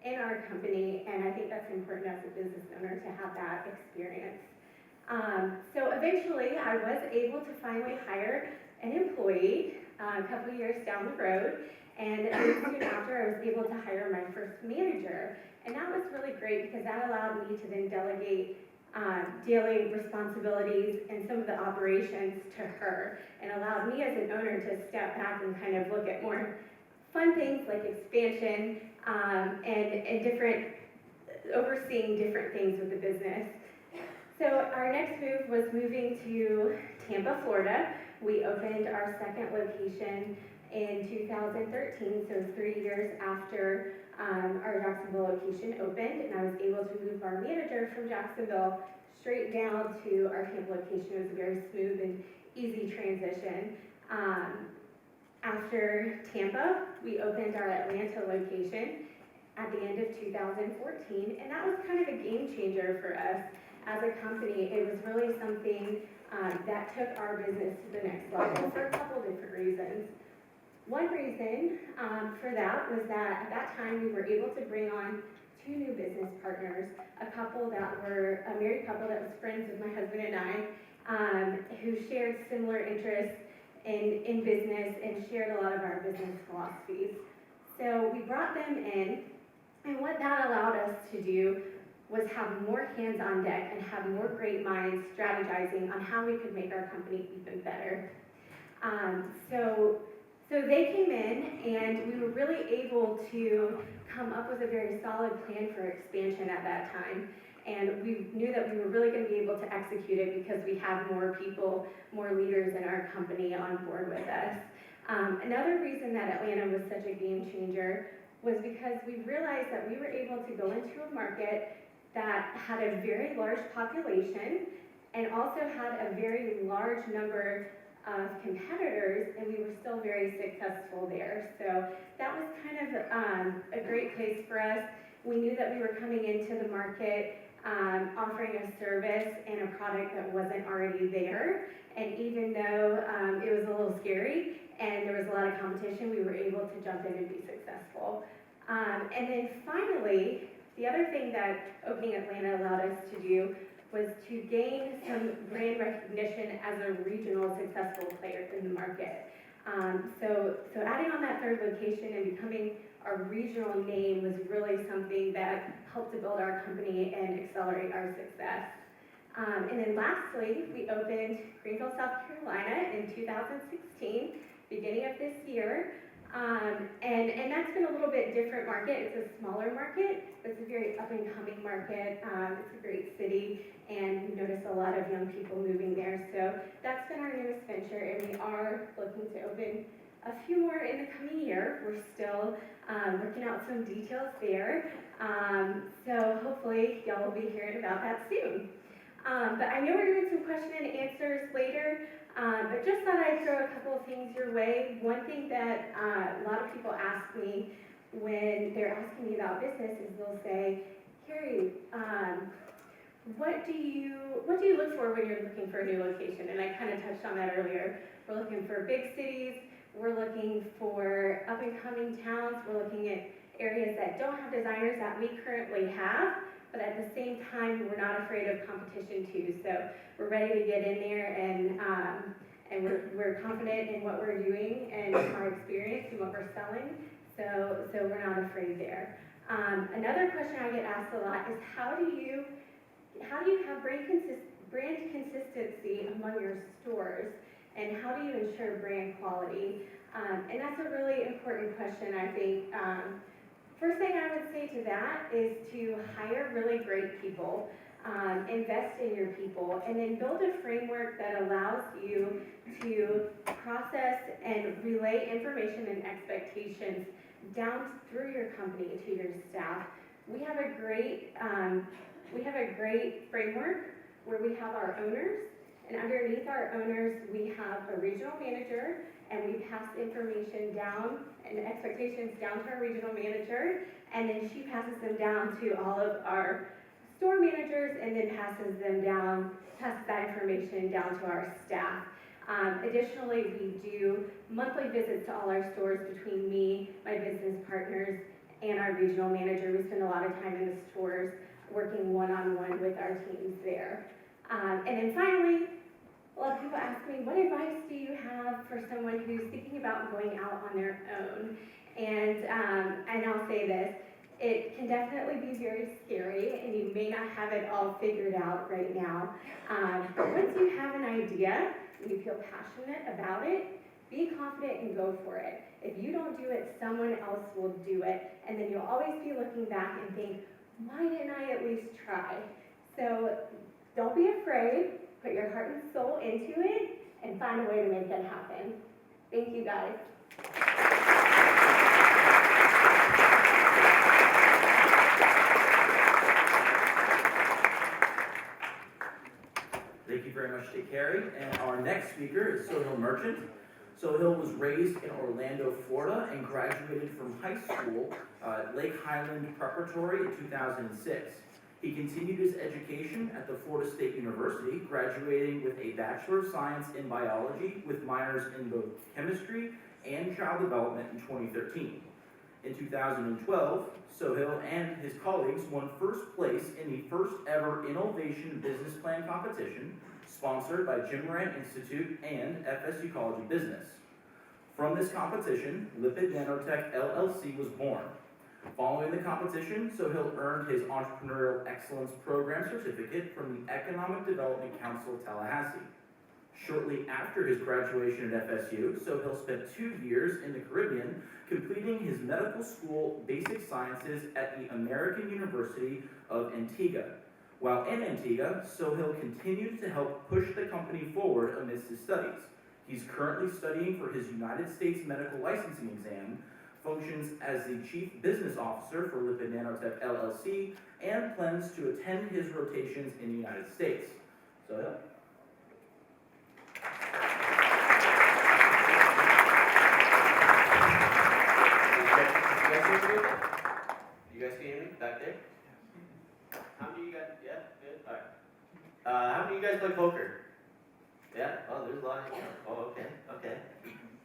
in our company, and I think that's important as a business owner to have that experience. So eventually I was able to finally hire an employee a couple years down the road, and soon after I was able to hire my first manager. And that was really great because that allowed me to then delegate daily responsibilities and some of the operations to her, and allowed me as an owner to step back and kind of look at more fun things like expansion and different, overseeing different things with the business. So our next move was moving to Tampa, Florida. We opened our second location in 2013, so 3 years after our Jacksonville location opened, and I was able to move our manager from Jacksonville straight down to our Tampa location. It was a very smooth and easy transition. After Tampa, we opened our Atlanta location at the end of 2014, and that was kind of a game changer for us as a company. It was really something that took our business to the next level for a couple different reasons. One reason for that was that at that time we were able to bring on 2 new business partners, a married couple that was friends with my husband and I, who shared similar interests in business and shared a lot of our business philosophies. So we brought them in, and what that allowed us to do was have more hands on deck and have more great minds strategizing on how we could make our company even better. So they came in, and we were really able to come up with a very solid plan for expansion at that time. And we knew that we were really going to be able to execute it because we have more people, more leaders in our company on board with us. Another reason that Atlanta was such a game changer was because we realized that we were able to go into a market that had a very large population and also had a very large number of competitors, and we were still very successful there. So that was kind of a great place for us. We knew that we were coming into the market offering a service and a product that wasn't already there, and even though it was a little scary and there was a lot of competition, we were able to jump in and be successful. And then finally, the other thing that opening Atlanta allowed us to do was to gain some brand recognition as a regional successful player in the market. So adding on that third location and becoming a regional name was really something that helped to build our company and accelerate our success. And then lastly, we opened Greenville, South Carolina in 2016, beginning of this year. And that's been a little bit different market. It's a smaller market, but it's a very up and coming market. It's a great city, and we've noticed a lot of young people moving there. So that's been our newest venture, and we are looking to open a few more in the coming year. We're still working out some details there. So hopefully y'all will be hearing about that soon. But I know we're doing some question and answers later. But just thought I'd throw a couple of things your way. One thing that a lot of people ask me when they're asking me about business is they'll say, Carrie, what do you look for when you're looking for a new location? And I kind of touched on that earlier. We're looking for big cities. We're looking for up and coming towns. We're looking at areas that don't have designers that we currently have, but at the same time, we're not afraid of competition too. So we're ready to get in there, and we're confident in what we're doing and our experience and what we're selling. So we're not afraid there. Another question I get asked a lot is how do you have brand consistency among your stores, and how do you ensure brand quality? And that's a really important question, I think. First thing I would say to that is to hire really great people, invest in your people, and then build a framework that allows you to process and relay information and expectations down through your company to your staff. We have a great framework where we have our owners, and underneath our owners we have a regional manager, and we pass information down and expectations down to our regional manager, and then she passes them down to all of our store managers, and then passes that information down to our staff. Additionally, we do monthly visits to all our stores between me, my business partners, and our regional manager. We spend a lot of time in the stores working one-on-one with our teams there. And then finally, a lot of people ask me, what advice do you have for someone who's thinking about going out on their own? And I'll say this, it can definitely be very scary, and you may not have it all figured out right now. But once you have an idea, and you feel passionate about it, be confident and go for it. If you don't do it, someone else will do it, and then you'll always be looking back and think, why didn't I at least try? So don't be afraid, put your heart and soul into it, and find a way to make it happen. Thank you, guys. Thank you very much to Carrie. And our next speaker is Sohail Merchant. Sohail was raised in Orlando, Florida, and graduated from high school at Lake Highland Preparatory in 2006. He continued his education at the Florida State University, graduating with a Bachelor of Science in Biology with minors in both chemistry and child development in 2013. In 2012, Sohail and his colleagues won first place in the first ever Innovation Business Plan competition, sponsored by Jim Moran Institute and FSU College of Business. From this competition, Lipid Nanotech LLC was born. Following the competition, Sohail earned his Entrepreneurial Excellence Program certificate from the Economic Development Council of Tallahassee. Shortly after his graduation at FSU, Sohail spent 2 years in the Caribbean completing his medical school basic sciences at the American University of Antigua. While in Antigua, Sohail continued to help push the company forward amidst his studies. He's currently studying for his United States medical licensing exam, functions as the Chief Business Officer for Lipid Nanotech LLC, and plans to attend his rotations in the United States. Sohail? You guys can hear me back there? How many of you guys? Yeah, good. All right. How many of you guys play poker? Yeah. Oh, there's a lot. Oh, okay.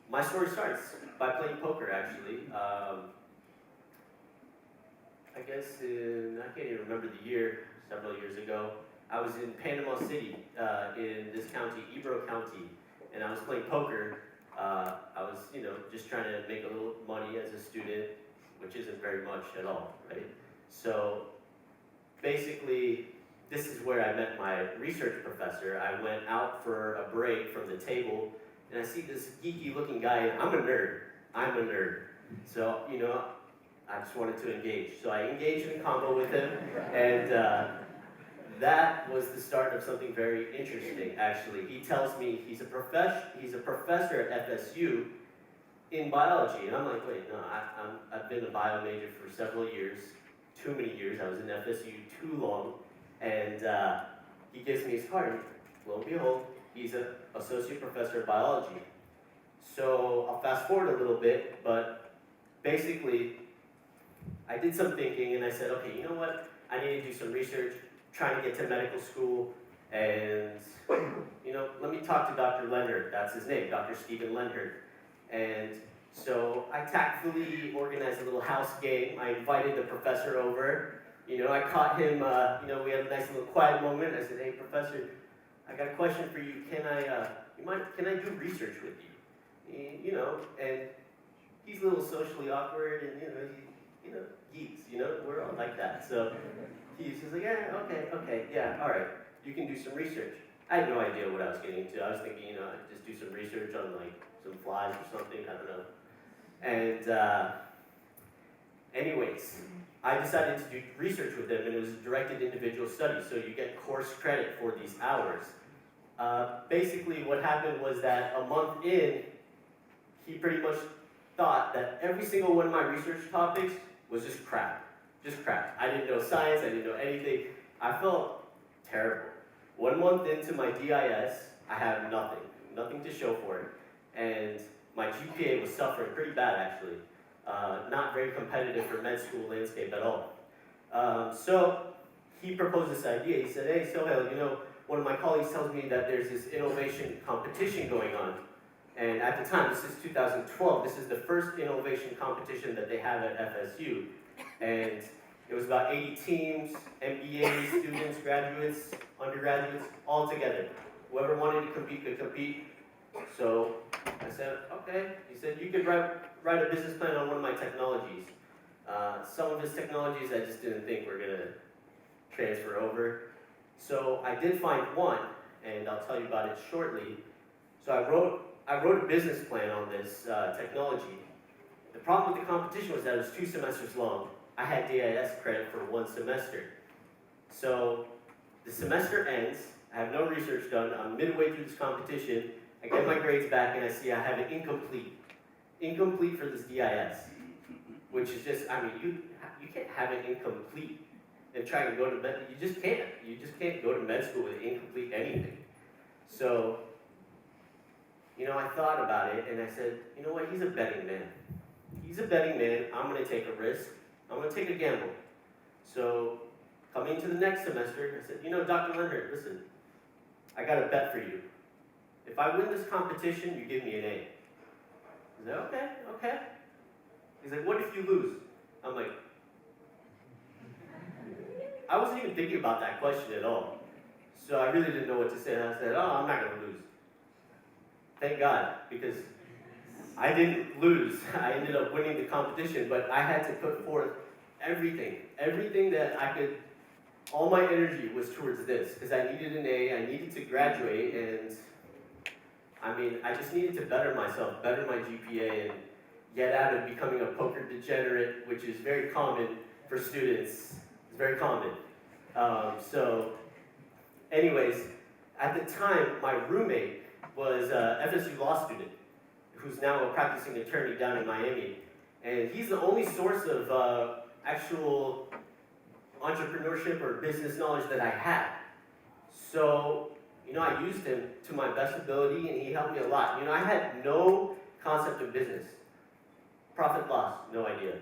My story starts by playing poker. Actually, I guess I can't even remember the year. Several years ago, I was in Panama City, in this county, Ebro County, and I was playing poker. I was, just trying to make a little money as a student, which isn't very much at all, right? So basically, this is where I met my research professor. I went out for a break from the table, and I see this geeky looking guy, and I'm a nerd. So, I just wanted to engage. So I engaged in a combo with him, and that was the start of something very interesting, actually. He tells me he's a professor at FSU in biology, and I'm like, wait, no, I've been a bio major for several years, too many years. I was in FSU too long, and he gives me his card. Lo and behold, he's an associate professor of biology. So I'll fast forward a little bit, but basically, I did some thinking, and I said, okay, you know what? I need to do some research, trying to get to medical school, and, let me talk to Dr. Leonard. That's his name, Dr. Stephen Leonard. And so I tactfully organized a little house game. I invited the professor over. I caught him, we had a nice little quiet moment. I said, hey, professor, I got a question for you. Can I do research with you? And he's a little socially awkward, and, geeks, we're all like that. So he's just like, yeah, okay, yeah, all right, you can do some research. I had no idea what I was getting into. I was thinking, I'd just do some research on some flies or something, I don't know. And anyways, I decided to do research with him, and it was a directed individual study, so you get course credit for these hours. Basically what happened was that a month in, he pretty much thought that every single one of my research topics was just crap. I didn't know science, I didn't know anything. I felt terrible. 1 month into my DIS, I had nothing to show for it. And my GPA was suffering pretty bad, actually. Not very competitive for med school landscape at all. So he proposed this idea. He said, hey, Sohail, one of my colleagues tells me that there's this innovation competition going on. And at the time, this is 2012, this is the first innovation competition that they have at FSU. And it was about 80 teams, MBA students, graduates, undergraduates, all together. Whoever wanted to compete could compete. So I said, okay. He said, you could write a business plan on one of my technologies. Some of his technologies I just didn't think were gonna transfer over. So I did find one, and I'll tell you about it shortly. So I wrote a business plan on this technology. The problem with the competition was that it was 2 semesters long. I had DIS credit for 1 semester. So the semester ends, I have no research done, I'm midway through this competition, I get my grades back and I see I have an incomplete. Incomplete for this DIS. Which is just, I mean, you can't have it incomplete and try to go to med, you just can't. You just can't go to med school with incomplete anything. So, you know, I thought about it and I said, you know what, he's a betting man. He's a betting man, I'm gonna take a risk, I'm gonna take a gamble. So, coming to the next semester, I said, you know, Dr. Leonard, listen, I got a bet for you. If I win this competition, you give me an A. I said, okay. He's like, what if you lose? I'm like, I wasn't even thinking about that question at all. So I really didn't know what to say. And I said, oh, I'm not gonna lose. Thank God, because I didn't lose. I ended up winning the competition, but I had to put forth everything that I could, all my energy was towards this, because I needed an A, I needed to graduate, and I mean, I just needed to better myself, better my GPA, and get out of becoming a poker degenerate, which is very common for students. It's very common. Anyways, at the time, my roommate was a FSU law student, who's now a practicing attorney down in Miami. And he's the only source of actual entrepreneurship or business knowledge that I had. So, you know, I used him to my best ability and he helped me a lot. You know, I had no concept of business. Profit loss, no idea.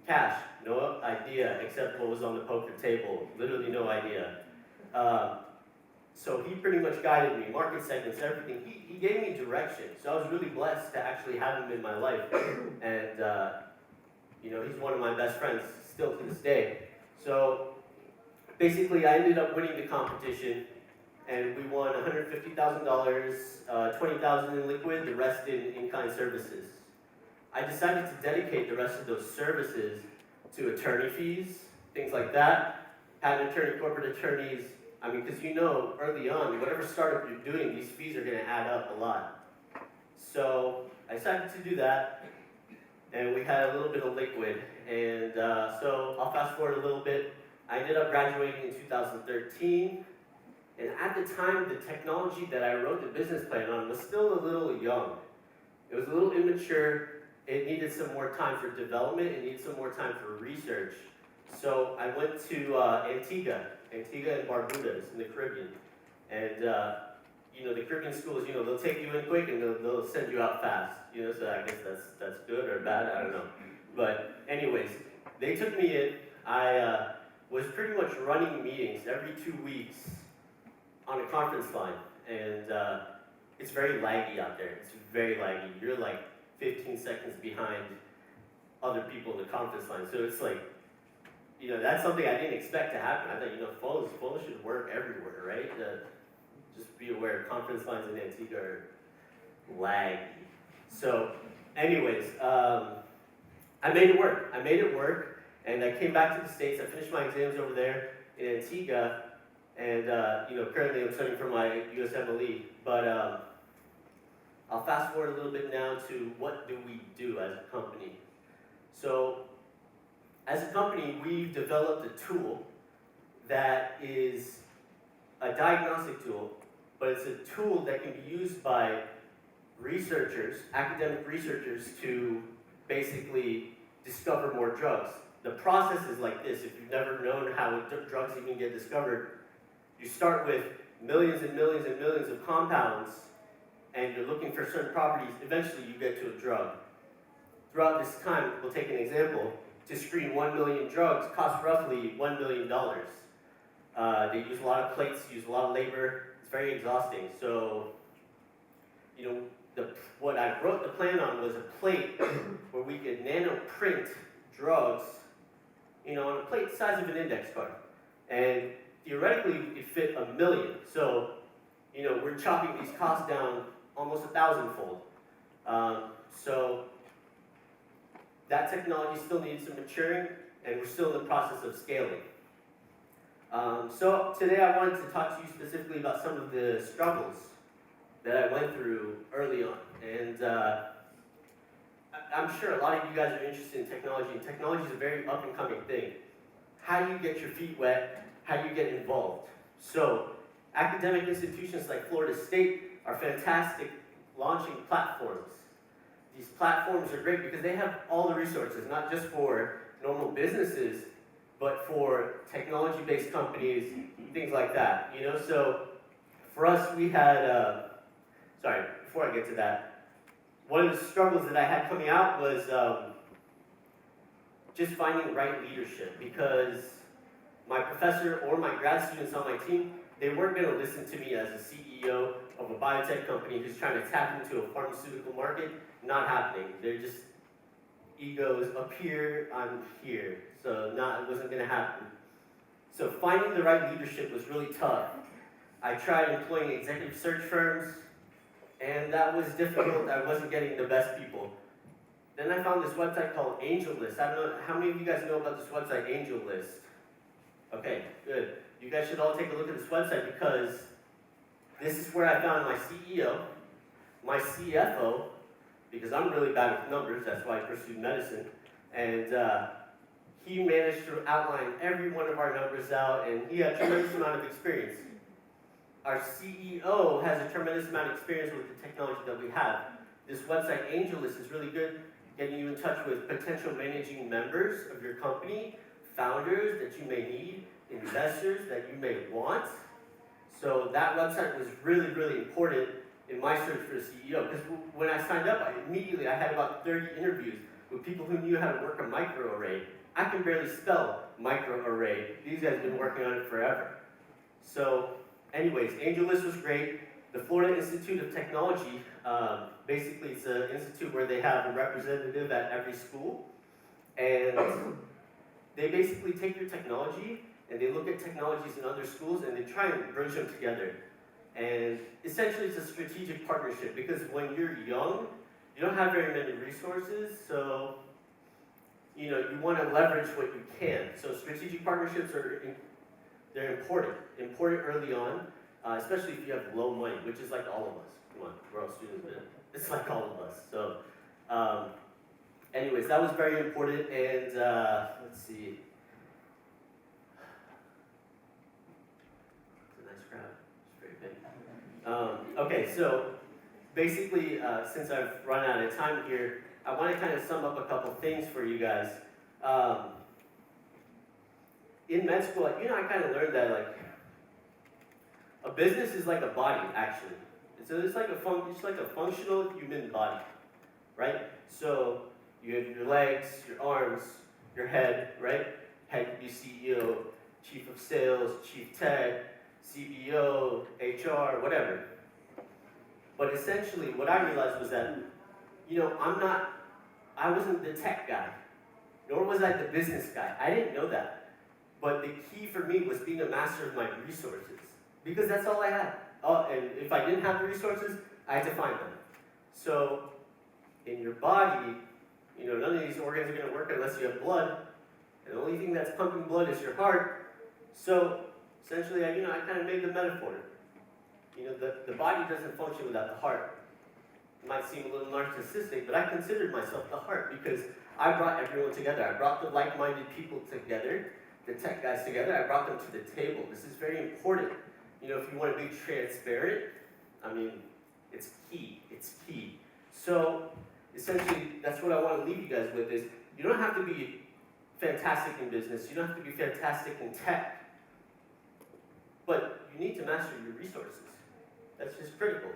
Cash, no idea except what was on the poker table, literally no idea. So he pretty much guided me, market segments, everything. He gave me direction. So I was really blessed to actually have him in my life. And, you know, he's one of my best friends still to this day. So basically I ended up winning the competition and we won $150,000, $20,000 in liquid, the rest in in-kind services. I decided to dedicate the rest of those services to attorney fees, things like that, patent attorney, corporate attorneys. I mean, because you know, early on, whatever startup you're doing, these fees are going to add up a lot. So I decided to do that, and we had a little bit of liquid. And so I'll fast forward a little bit. I ended up graduating in 2013, and at the time, the technology that I wrote the business plan on was still a little young. It was a little immature. It needed some more time for development. It needed some more time for research. So I went to Antigua and Barbuda in the Caribbean. And, you know, the Caribbean schools, you know, they'll take you in quick and they'll send you out fast. You know, so I guess that's good or bad, I don't know. But anyways, they took me in. I was pretty much running meetings every 2 weeks on a conference line. And it's very laggy out there. It's very laggy. You're like 15 seconds behind other people in the conference line. So it's like, you know, that's something I didn't expect to happen. I thought, you know, phones should work everywhere, right? Just be aware, conference lines in Antigua are laggy. So, anyways, I made it work. And I came back to the States. I finished my exams over there in Antigua. And, you know, currently I'm studying for my USMLE. But I'll fast forward a little bit now to what do we do as a company. So, as a company, we've developed a tool that is a diagnostic tool, but it's a tool that can be used by researchers, academic researchers, to basically discover more drugs. The process is like this. If you've never known how drugs even get discovered, you start with millions and millions and millions of compounds, and you're looking for certain properties. Eventually, you get to a drug. Throughout this time, we'll take an example. To screen 1 million drugs costs roughly $1 million. They use a lot of plates, use a lot of labor. It's very exhausting. So, you know, what I wrote the plan on was a plate where we could nano print drugs, on a plate the size of an index card. And theoretically, we could fit 1 million. So, we're chopping these costs down almost 1,000-fold. So that technology still needs some maturing, and we're still in the process of scaling. So today I wanted to talk to you specifically about some of the struggles that I went through early on. And I'm sure a lot of you guys are interested in technology, and technology is a very up-and-coming thing. How do you get your feet wet? How do you get involved? So academic institutions like Florida State are fantastic launching platforms. These platforms are great because they have all the resources, not just for normal businesses, but for technology-based companies, things like that. So for us, we had, sorry, before I get to that, one of the struggles that I had coming out was just finding the right leadership, because my professor or my grad students on my team, they weren't going to listen to me as a CEO of a biotech company who's trying to tap into a pharmaceutical market. Not happening. They're just egos up here, I'm here. So it wasn't going to happen. So finding the right leadership was really tough. I tried employing executive search firms, and that was difficult. I wasn't getting the best people. Then I found this website called AngelList. I don't know, how many of you guys know about this website, AngelList? Okay, good. You guys should all take a look at this website, because this is where I found my CEO, my CFO, because I'm really bad with numbers, that's why I pursued medicine, and he managed to outline every one of our numbers out, and he had a tremendous amount of experience. Our CEO has a tremendous amount of experience with the technology that we have. This website, AngelList, is really good, getting you in touch with potential managing members of your company, founders that you may need, investors that you may want. So that website was really, really important in my search for a CEO, because when I signed up, I had about 30 interviews with people who knew how to work a microarray. I can barely spell microarray. These guys have been working on it forever. So anyways, AngelList was great. The Florida Institute of Technology, basically it's an institute where they have a representative at every school, and they basically take your technology and they look at technologies in other schools and they try and bridge them together. And essentially it's a strategic partnership, because when you're young, you don't have very many resources, so you want to leverage what you can. So strategic partnerships they're important early on, especially if you have low money, which is like all of us. Come on, we're all students, but it's like all of us. So anyways, that was very important, and let's see. Okay, so basically, since I've run out of time here, I want to kind of sum up a couple things for you guys. In med school, I kind of learned that a business is like a body, actually. So it's like a functional human body, right? So you have your legs, your arms, your head, right? Head could be CEO, chief of sales, chief tech, CBO, HR, whatever. But essentially, what I realized was that, I wasn't the tech guy, nor was I the business guy. I didn't know that. But the key for me was being a master of my resources, because that's all I had. And if I didn't have the resources, I had to find them. So, in your body, none of these organs are going to work unless you have blood, and the only thing that's pumping blood is your heart. So, essentially, I kind of made the metaphor. The body doesn't function without the heart. It might seem a little narcissistic, but I considered myself the heart, because I brought everyone together. I brought the like-minded people together, the tech guys together. I brought them to the table. This is very important. If you want to be transparent, it's key. It's key. So, essentially, that's what I want to leave you guys with is, you don't have to be fantastic in business. You don't have to be fantastic in tech. But you need to master your resources. That's just critical.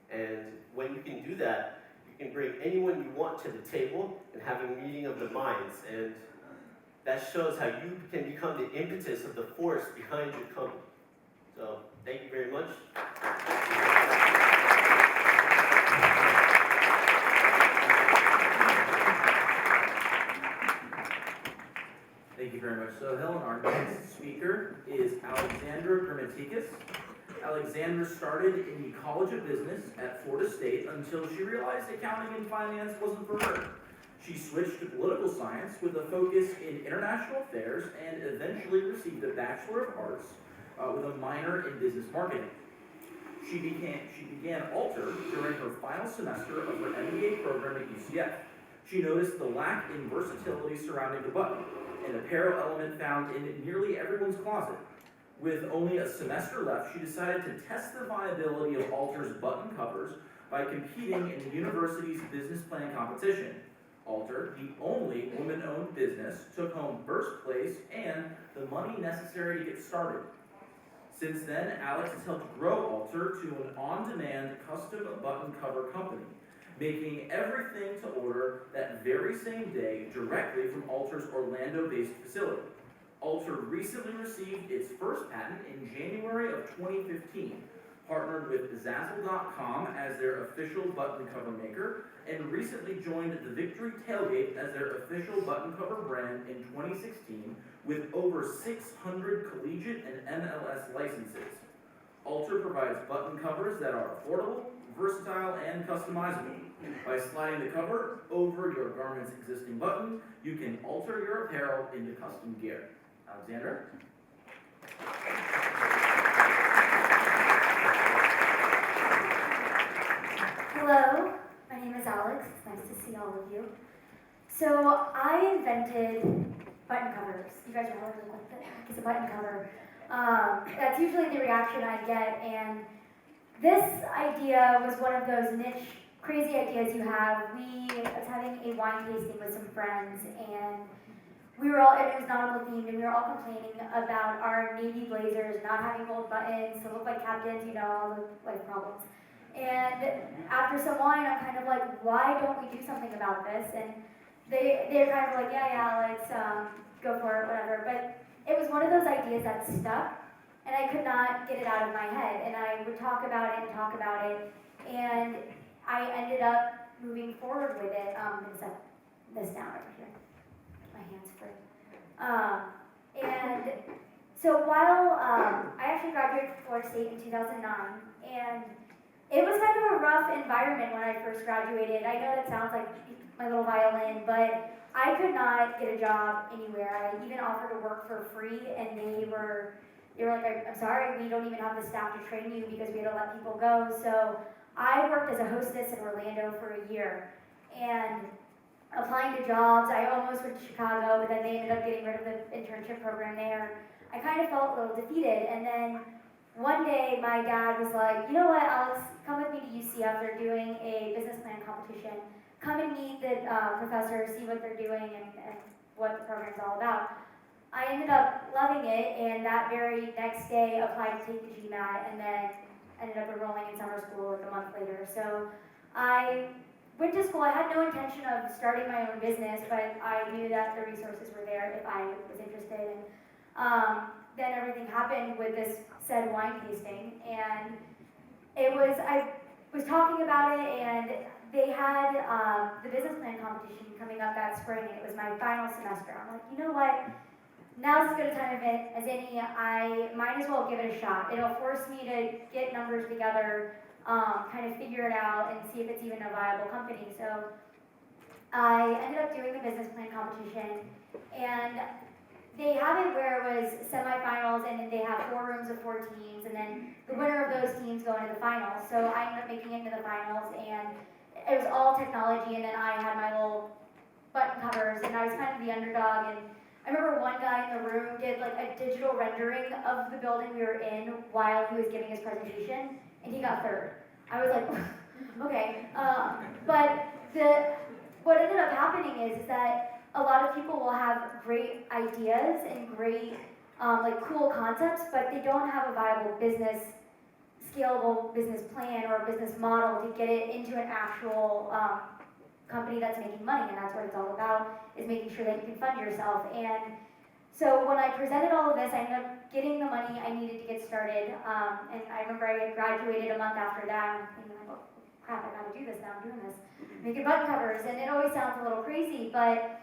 And when you can do that, you can bring anyone you want to the table and have a meeting of the minds. And that shows how you can become the impetus of the force behind your company. So, thank you very much. very much so, Helen. Our next speaker is Alexandra Grammatikis. Alexandra started in the College of Business at Florida State until she realized accounting and finance wasn't for her. She switched to political science with a focus in international affairs and eventually received a Bachelor of Arts with a minor in business marketing. She began Alter during her final semester of her MBA program at UCF. She noticed the lack in versatility surrounding the button, an apparel element found in nearly everyone's closet. With only a semester left, she decided to test the viability of Alter's button covers by competing in the university's business plan competition. Alter, the only woman-owned business, took home first place and the money necessary to get started. Since then, Alex has helped grow Alter to an on-demand custom button cover company, making everything to order that very same day directly from Alter's Orlando-based facility. Alter recently received its first patent in January of 2015, partnered with Zazzle.com as their official button cover maker, and recently joined the Victory Tailgate as their official button cover brand in 2016 with over 600 collegiate and MLS licenses. Alter provides button covers that are affordable, versatile, and customizable. By sliding the cover over your garment's existing button, you can alter your apparel into custom gear. Alexandra? Hello, my name is Alex. It's nice to see all of you. So I invented button covers. You guys are probably like, what the heck is a button cover? That's usually the reaction I get, and this idea was one of those niche, crazy ideas you have. I was having a wine tasting with some friends, and it was nautical themed, and we were all complaining about our navy blazers not having gold buttons to look like captains, all the life problems. And after some wine, I'm kind of like, why don't we do something about this? And they're kind of like, yeah, Alex, go for it, whatever. But it was one of those ideas that stuck, and I could not get it out of my head. And I would talk about it, and I ended up moving forward with it. Set this down right here. My hands free. And so while I actually graduated from Florida State in 2009, and it was kind of a rough environment when I first graduated. I know that sounds like my little violin, but I could not get a job anywhere. I even offered to work for free, and they were like, I'm sorry, we don't even have the staff to train you because we had to let people go. So I worked as a hostess in Orlando for a year, and applying to jobs. I almost went to Chicago, but then they ended up getting rid of the internship program there. I kind of felt a little defeated, and then one day my dad was like, you know what, Alex, come with me to UCF. They're doing a business plan competition. Come and meet the professors, see what they're doing and what the program's all about. I ended up loving it, and that very next day applied to take the GMAT, and then ended up enrolling in summer school like a month later. So I went to school. I had no intention of starting my own business, but I knew that the resources were there if I was interested. And then everything happened with this said wine tasting, and I was talking about it, and they had the business plan competition coming up that spring, and it was my final semester. I'm like, you know what? Now's as good a time as any. I might as well give it a shot. It'll force me to get numbers together, kind of figure it out, and see if it's even a viable company. So I ended up doing the business plan competition, and they have it where it was semifinals, and then they have 4 rooms of 4 teams, and then the winner of those teams go into the finals. So I ended up making it into the finals, and it was all technology, and then I had my little button covers, and I was kind of the underdog. And I remember one guy in the room did like a digital rendering of the building we were in while he was giving his presentation, and he got 3rd. I was like, okay. But what ended up happening is that a lot of people will have great ideas and great like cool concepts, but they don't have a viable scalable business plan or a business model to get it into an actual company that's making money, and that's what it's all about, is making sure that you can fund yourself. And so when I presented all of this, I ended up getting the money I needed to get started, and I remember I had graduated a month after that, and I'm thinking, like, oh crap, I gotta do this now, I'm doing this, making button covers, and it always sounds a little crazy, but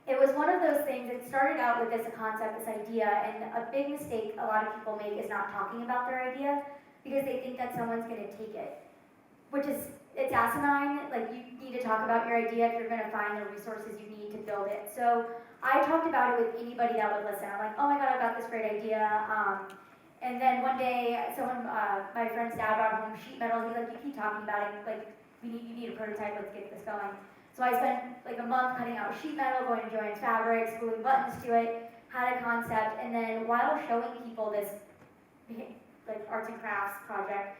it was one of those things, it started out with this concept, this idea, and a big mistake a lot of people make is not talking about their idea because they think that someone's gonna take it, which is, it's asinine. Like, you need to talk about your idea if you're gonna find the resources you need to build it. So I talked about it with anybody that would listen. I'm like, oh my god, I've got this great idea. And then one day, someone, my friend's dad brought home sheet metal. He's like, you keep talking about it, like, you need a prototype, let's get this going. So I spent like a month cutting out sheet metal, going to Joann's Fabrics, gluing buttons to it, had a concept, and then while showing people this like arts and crafts project,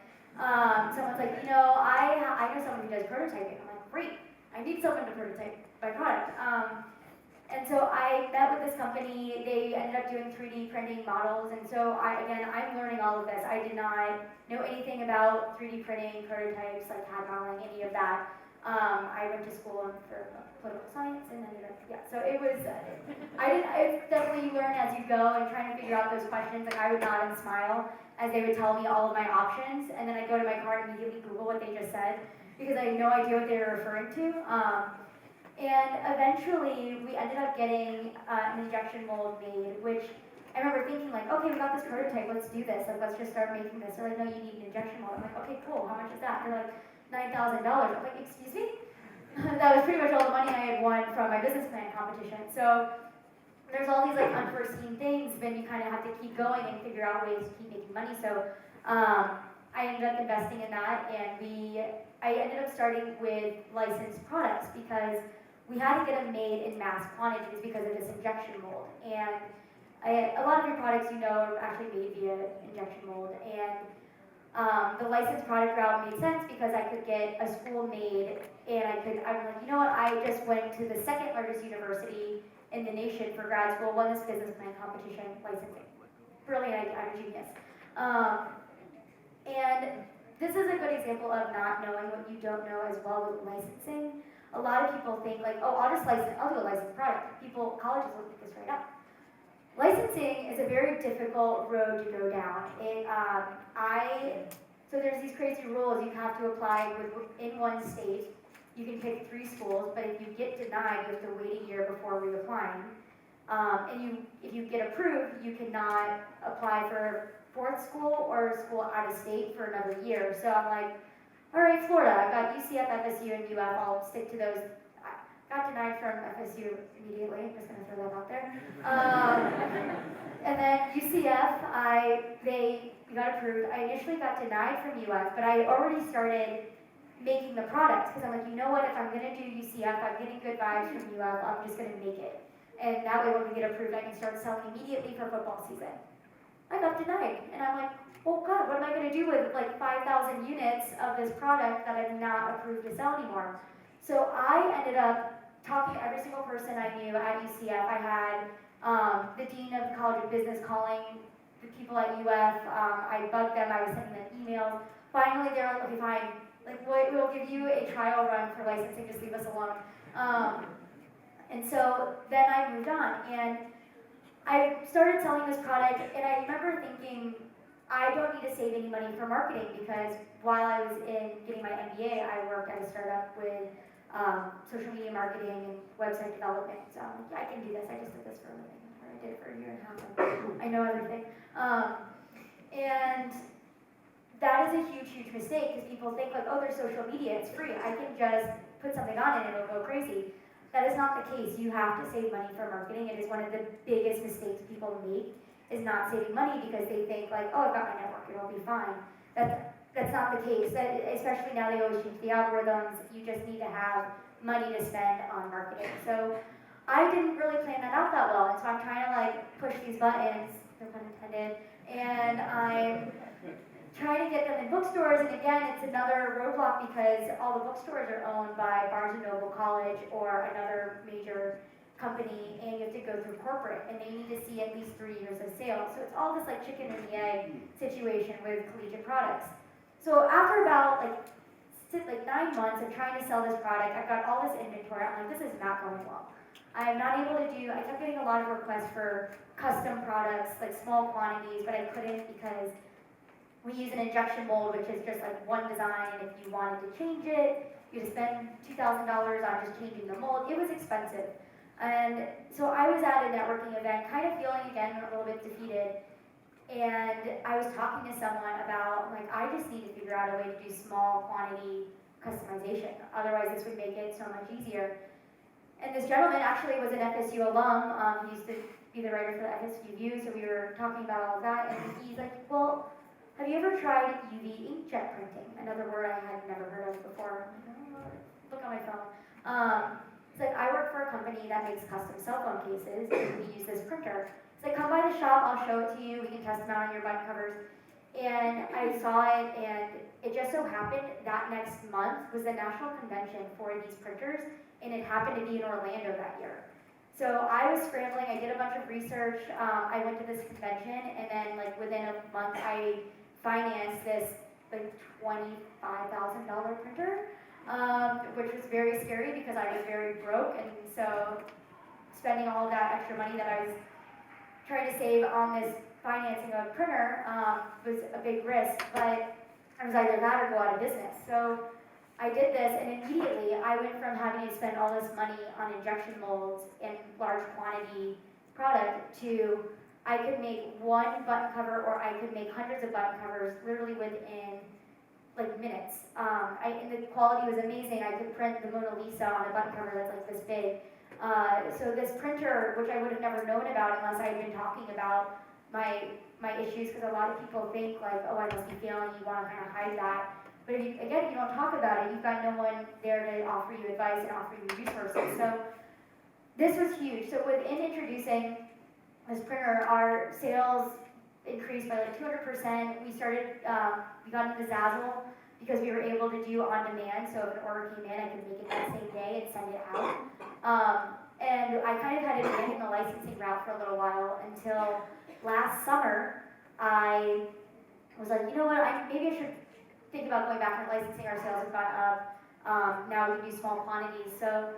someone's like, you know, I know someone who does prototyping. I'm like, great, I need someone to prototype my product. And so I met with this company. They ended up doing 3D printing models, and so I'm learning all of this. I did not know anything about 3D printing, prototypes, like CAD modeling, any of that. I went to school for political science and ended up, so it was, I definitely learn as you go and trying to figure out those questions. Like, I would nod and smile as they would tell me all of my options, and then I'd go to my car and immediately Google what they just said because I had no idea what they were referring to. And eventually we ended up getting an injection mold made, which I remember thinking like, okay, we got this prototype, let's do this, like let's just start making this. They're like, no, you need an injection mold. I'm like, okay, cool, how much is that? They're like, $9,000. I'm like, excuse me? That was pretty much all the money I had won from my business plan competition. So there's all these like unforeseen things, then you kind of have to keep going and figure out ways to keep making money. So I ended up investing in that, and I ended up starting with licensed products because we had to get them made in mass quantities because of this injection mold. And a lot of your products, you know, are actually made via injection mold. And the licensed product route made sense because I could get a school made, and I'm like, you know what, I just went to the second largest university in the nation for grad school, won this business plan competition, licensing. Brilliant, I'm a genius. And this is a good example of not knowing what you don't know as well with licensing. A lot of people think like, oh, I'll do a licensed product. Colleges will pick this right up. Licensing is a very difficult road to go down. So there's these crazy rules. You have to apply in one state. You can pick 3 schools, but if you get denied, you have to wait a year before reapplying. If you get approved, you cannot apply for 4th school or a school out of state for another year. So I'm like, all right, Florida, I've got UCF, FSU, and UF. I'll stick to those. I got denied from FSU immediately. I'm just going to throw that out there. And then UCF, we got approved. I initially got denied from UF, but I had already started making the products because I'm like, you know what? If I'm going to do UCF, I'm getting good vibes from UF. I'm just going to make it. And that way, when we get approved, I can start selling immediately for football season. I got denied, and I'm like, oh God, what am I going to do with like 5,000 units of this product that I'm not approved to sell anymore? So I ended up talking to every single person I knew at UCF. I had the dean of the College of Business calling the people at UF. I bugged them. I was sending them emails. Finally, they're like, okay, fine. Like, we'll give you a trial run for licensing. Just leave us alone. And so then I moved on, and I started selling this product. And I remember thinking, I don't need to save any money for marketing because while I was getting my MBA, I worked at a startup with social media marketing and website development. So I'm like, yeah, I can do this. I just did this for a living. Or I did it for a year and a half. I know everything. And that is a huge, huge mistake because people think like, oh, there's social media, it's free. I can just put something on it and it'll go crazy. That is not the case. You have to save money for marketing. It is one of the biggest mistakes people make, is not saving money because they think like, oh, I've got my network, it'll be fine. That's not the case. Especially now they always change the algorithms. You just need to have money to spend on marketing. So I didn't really plan that out that well, and so I'm trying to like push these buttons, no pun intended, and I'm trying to get them in bookstores, and again, it's another roadblock because all the bookstores are owned by Barnes & Noble College or another major company, and you have to go through corporate, and they need to see at least 3 years of sales. So it's all this like chicken and the egg situation with collegiate products. So after about like 9 months of trying to sell this product, I've got all this inventory. I'm like, this is not going well. I'm not able to do, I kept getting a lot of requests for custom products, like small quantities, but I couldn't because we use an injection mold, which is just like one design. If you wanted to change it, you had to spend $2,000 on just changing the mold. It was expensive. And so I was at a networking event, kind of feeling again a little bit defeated. And I was talking to someone about, like, I just need to figure out a way to do small quantity customization. Otherwise, this would make it so much easier. And this gentleman actually was an FSU alum. He used to be the writer for the FSU View, so we were talking about all of that. And he's like, well, have you ever tried UV inkjet printing? Another word I had never heard of before. Look on my phone. It's like, I work for a company that makes custom cell phone cases, and we use this printer. It's like, come by the shop, I'll show it to you, we can test them out on your button covers. And I saw it, and it just so happened that next month was the national convention for these printers, and it happened to be in Orlando that year. So I was scrambling, I did a bunch of research, I went to this convention, and then like within a month I financed this like $25,000 printer, which was very scary because I was very broke, and so spending all of that extra money that I was trying to save on this financing of a printer was a big risk, but I was either that or go out of business. So I did this, and immediately I went from having to spend all this money on injection molds and large quantity product to I could make one button cover, or I could make hundreds of button covers literally within like minutes. And the quality was amazing. I could print the Mona Lisa on a button cover that's like this big. So this printer, which I would have never known about unless I had been talking about my issues, because a lot of people think like, oh, I must be failing, you want to kind of hide that. But if you don't talk about it, you've got no one there to offer you advice and offer you resources. So this was huge. So within introducing this printer, our sales increased by like 200%. We got into Zazzle because we were able to do on demand. So if an order came in, I could make it that same day and send it out. And I kind of had to abandon the licensing route for a little while until last summer. I was like, you know what, maybe I should think about going back and licensing. Our sales have gone up. Now we can do small quantities. So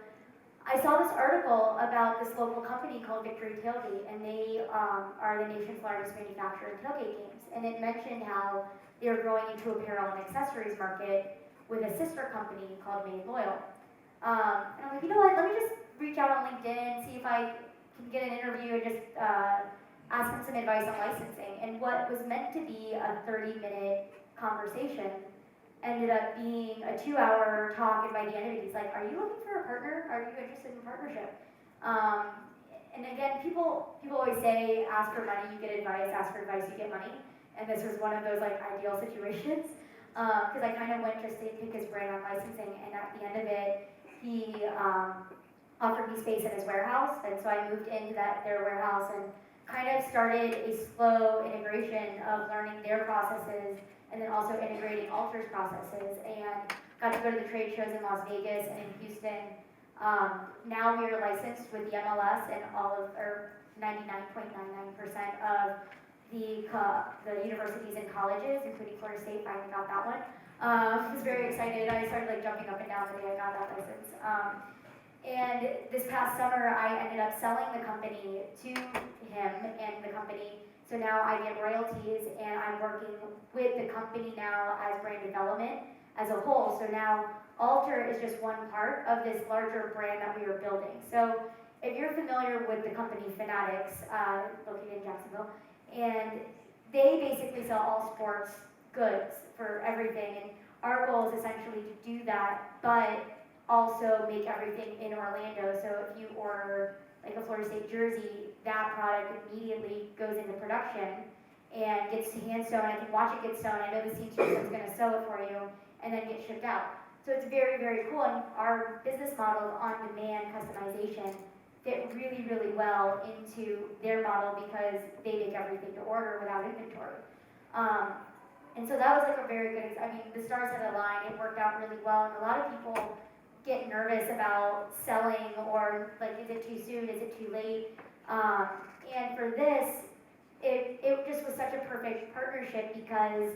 I saw this article about this local company called Victory Tailgate, and they are the nation's largest manufacturer of tailgate games. And it mentioned how they were growing into apparel and accessories market with a sister company called Made Loyal. And I'm like, you know what, let me just reach out on LinkedIn, see if I can get an interview and just ask them some advice on licensing. And what was meant to be a 30-minute conversation ended up being a 2-hour talk, and by the end of it, he's like, are you looking for a partner? Are you interested in partnership? And again, people always say, ask for money, you get advice, ask for advice, you get money. And this was one of those like ideal situations, because I kind of went just to pick his brain on licensing, and at the end of it, he offered me space in his warehouse, and so I moved into their warehouse and kind of started a slow integration of learning their processes and then also integrating Alter's processes, and got to go to the trade shows in Las Vegas and in Houston. Now we are licensed with the MLS and all of, or 99.99% of the universities and colleges, including Florida State. Finally got that one. I was very excited. I started like jumping up and down the day I got that license. And this past summer, I ended up selling the company to him and the company. So now I get royalties, and I'm working with the company now as brand development as a whole. So now Alter is just one part of this larger brand that we are building. So if you're familiar with the company Fanatics, located in Jacksonville, and they basically sell all sports goods for everything. And our goal is essentially to do that, but also make everything in Orlando. So if you order like a Florida State jersey, that product immediately goes into production and gets hand sewn. I can watch it get sewn. I know the seamstress is going to sew it for you and then get shipped out. So it's very, very cool. And our business model of on-demand customization fit really, really well into their model because they make everything to order without inventory. And so that was like a very good, I mean, the stars had aligned. It worked out really well. And a lot of people get nervous about selling, or like, is it too soon, is it too late? And for this, it just was such a perfect partnership because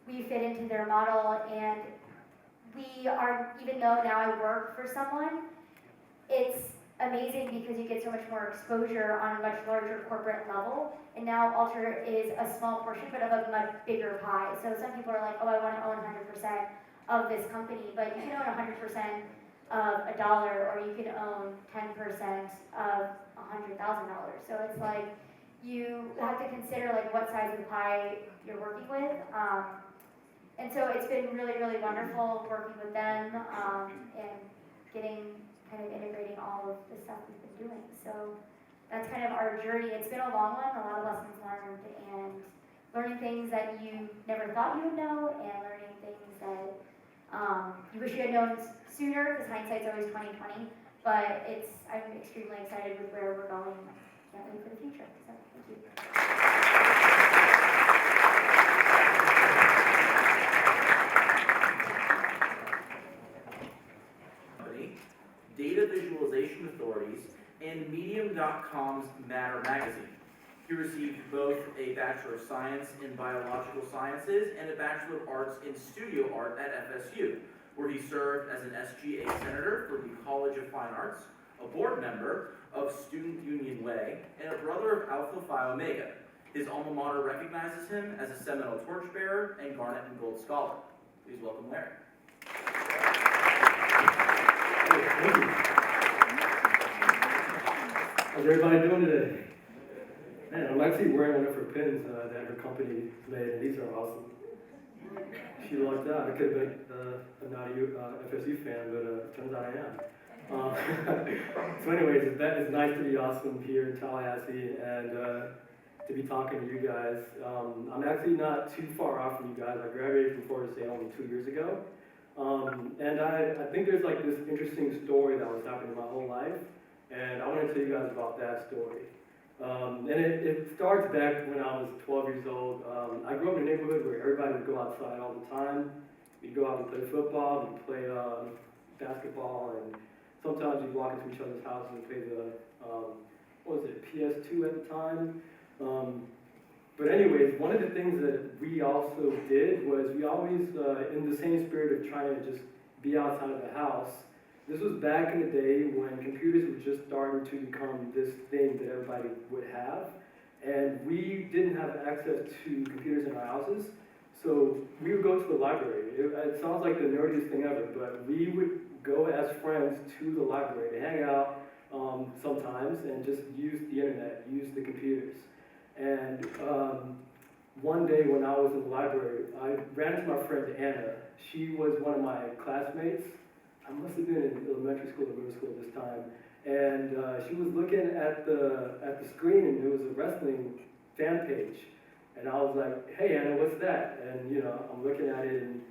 we fit into their model, and we are, even though now I work for someone, it's amazing because you get so much more exposure on a much larger corporate level. And now Alter is a small portion, but of a much bigger pie. So some people are like, oh, I want to own 100% of this company, but you can own 100% of $1, or you can own 10% of $100,000. So it's like, you have to consider like what size of the pie you're working with. And so it's been really, really wonderful working with them, and getting, kind of integrating all of the stuff we've been doing. So that's kind of our journey. It's been a long one, a lot of lessons learned, and learning things that you never thought you would know, and learning things that you wish you had known sooner, because hindsight's always 20/20. But I'm extremely excited with where we're going. Can't wait for the future. So thank you. Company, Data Visualization Authorities, and Medium.com's Matter magazine. He received both a Bachelor of Science in Biological Sciences and a Bachelor of Arts in Studio Art at FSU, where he served as an SGA Senator for the College of Fine Arts, a board member of Student Union Way, and a brother of Alpha Phi Omega. His alma mater recognizes him as a Seminole Torchbearer and Garnet and Gold Scholar. Please welcome Larry. Thank you. How's everybody doing today? Man, I'm actually wearing one of her pins that her company made, and these are awesome. She lucked out. I could have been not a FSU fan, but it turns out I am. So anyways, it's nice to be awesome here in Tallahassee and to be talking to you guys. I'm actually not too far off from you guys. I graduated from Florida State only 2 years ago. And I think there's like this interesting story that was happening my whole life, and I want to tell you guys about that story. And it starts back when I was 12 years old. I grew up in a neighborhood where everybody would go outside all the time. We'd go out and play football, we'd play basketball, and sometimes we'd walk into each other's houses and play the, what was it, PS2 at the time. But anyways, one of the things that we also did was we always, in the same spirit of trying to just be outside of the house, this was back in the day when computers were just starting to become this thing that everybody would have. And we didn't have access to computers in our houses, so we would go to the library. It sounds like the nerdiest thing ever, but we would go as friends to the library to hang out sometimes and just use the internet, use the computers. And one day when I was in the library, I ran into my friend Anna. She was one of my classmates. I must have been in elementary school or middle school at this time. And she was looking at the screen, and there was a wrestling fan page. And I was like, "Hey Anna, what's that?" And you know, I'm looking at it, and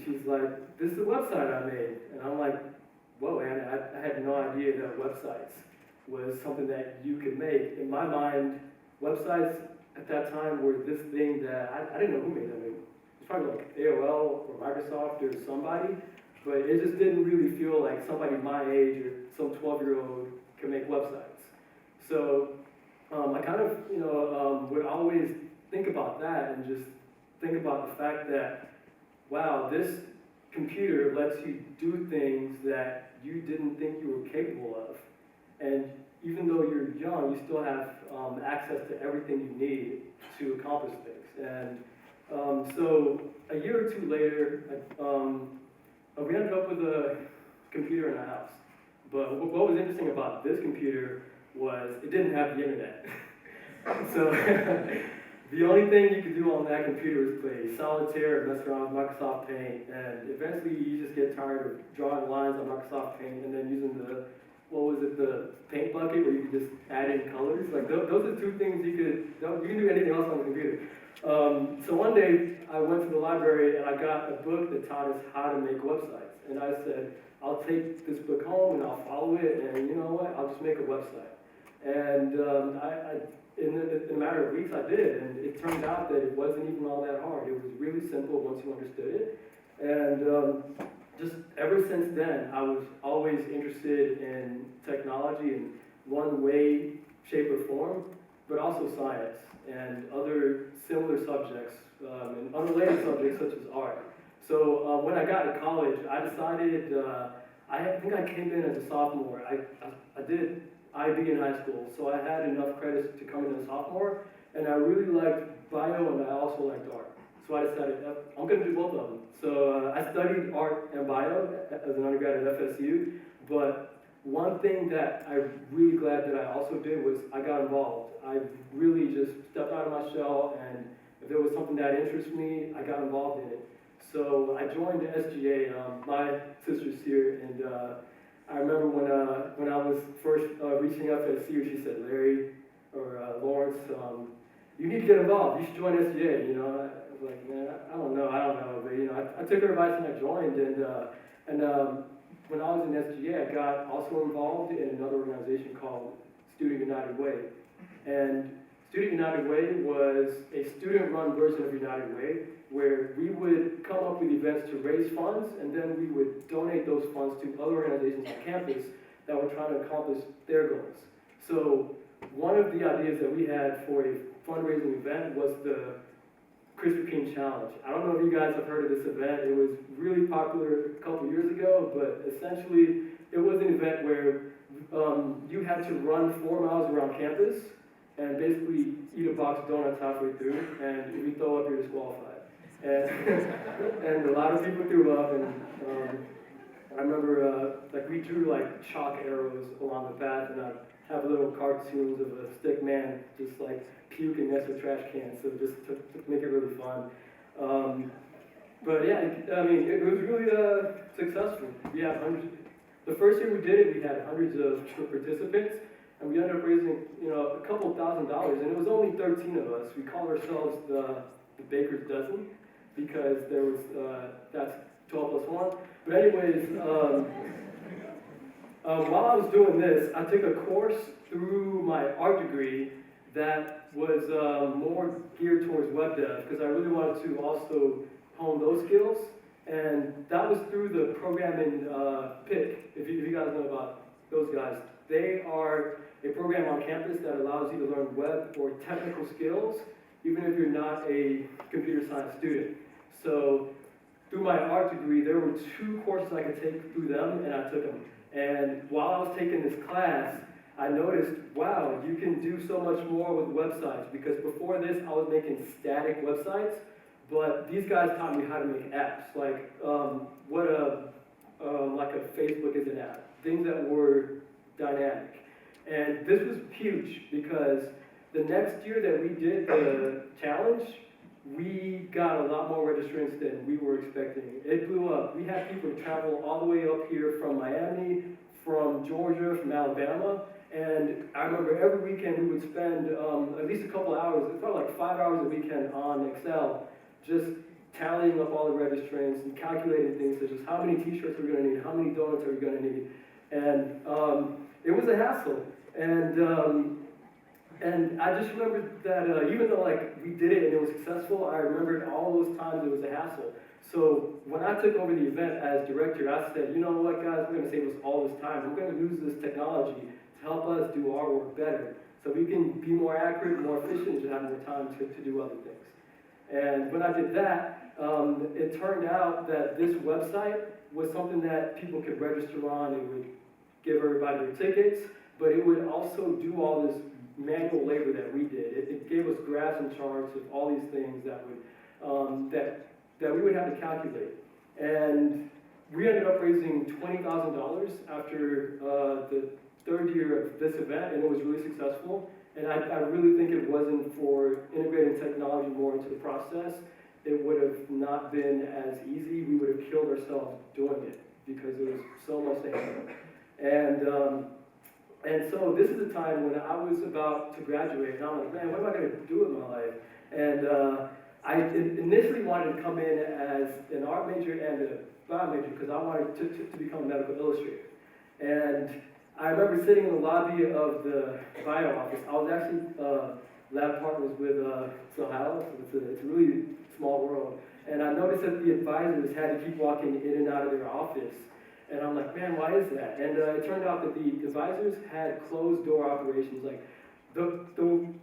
she's like, "This is a website I made." And I'm like, "Whoa, Anna, I had no idea that websites was something that you could make." In my mind, websites at that time were this thing that I didn't know who made them. It was probably like AOL or Microsoft or somebody, but it just didn't really feel like somebody my age or some 12-year-old could make websites. So I kind of, would always think about that and just think about the fact that, wow, this computer lets you do things that you didn't think you were capable of. And even though you're young, you still have access to everything you need to accomplish things. And so a year or two later, we ended up with a computer in our house. But what was interesting about this computer was it didn't have the internet. So the only thing you could do on that computer was play solitaire, mess around with Microsoft Paint, and eventually you just get tired of drawing lines on Microsoft Paint and then using the paint bucket where you could just add in colors. Like those are two things you can do anything else on the computer. So one day I went to the library and I got a book that taught us how to make websites. And I said, I'll take this book home and I'll follow it, and you know what, I'll just make a website. And in a matter of weeks I did, and it turned out that it wasn't even all that hard. It was really simple once you understood it. And just ever since then, I was always interested in technology in one way, shape, or form, but also science and other similar subjects and unrelated subjects such as art. So when I got to college, I decided, I think I came in as a sophomore. I did IB in high school, so I had enough credits to come in as a sophomore, and I really liked bio and I also liked art. So I decided I'm going to do both of them. So I studied art and bio as an undergrad at FSU, but one thing that I'm really glad that I also did was I got involved. I really just stepped out of my shell, and if there was something that interested me, I got involved in it. So I joined the SGA. My sister's here, and I remember when I was first reaching out to see her, she said, Larry or Lawrence, you need to get involved. You should join SGA. You know, I was like, man, I don't know, but you know, I took her advice and I joined, and when I was in SGA, I got also involved in another organization called Student United Way. And Student United Way was a student-run version of United Way, where we would come up with events to raise funds, and then we would donate those funds to other organizations on campus that were trying to accomplish their goals. So one of the ideas that we had for a fundraising event was the Krispy Kreme Challenge. I don't know if you guys have heard of this event. It was really popular a couple years ago, but essentially it was an event where you had to run 4 miles around campus and basically eat a box of donuts halfway through, and if you throw up, you're disqualified. And, and a lot of people threw up, and I remember like we drew like chalk arrows along the path, and I'd have little cartoons of a stick man just like puking next to a trash can, so just to make it really fun. But yeah, I mean, it was really successful. We had hundreds. The first year we did it, we had hundreds of participants, and we ended up raising, you know, a couple $1,000s, and it was only 13 of us. We called ourselves the Baker's Dozen, because there was, that's 12 plus 1. But anyways, while I was doing this, I took a course through my art degree that was more geared towards web dev, because I really wanted to also hone those skills. And that was through the program in PIC, if you guys know about those guys. They are a program on campus that allows you to learn web or technical skills, even if you're not a computer science student. So through my art degree, there were 2 courses I could take through them, and I took them. And while I was taking this class, I noticed, wow, you can do so much more with websites, because before this, I was making static websites, but these guys taught me how to make apps, like like a Facebook is an app, things that were dynamic. And this was huge, because the next year that we did the challenge, we got a lot more registrants than we were expecting. It blew up. We had people travel all the way up here from Miami, from Georgia, from Alabama, and I remember every weekend we would spend at least a couple hours, it felt like 5 hours a weekend on Excel, just tallying up all the registrants and calculating things such as how many t-shirts we're going to need, how many donuts are we going to need, and it was a hassle. And I just remembered that even though like we did it and it was successful, I remembered all those times it was a hassle. So when I took over the event as director, I said, you know what, guys, we're going to save us all this time. We're going to use this technology to help us do our work better, so we can be more accurate, more efficient, and have more time to do other things. And when I did that, it turned out that this website was something that people could register on. It would give everybody their tickets, but it would also do all this manual labor that we did. It gave us graphs and charts of all these things that would that we would have to calculate. And we ended up raising $20,000 after the 3rd year of this event, and it was really successful. And I really think it wasn't for integrating technology more into the process, it would have not been as easy. We would have killed ourselves doing it, because there was so much to handle. And so this is the time when I was about to graduate, and I'm like, man, what am I going to do with my life? And I initially wanted to come in as an art major and a bio major, because I wanted to become a medical illustrator. And I remember sitting in the lobby of the bio office. I was actually lab partners with Sohala, so it's a really small world. And I noticed that the advisors had to keep walking in and out of their office. And I'm like, man, why is that? And it turned out that the advisors had closed door operations. Like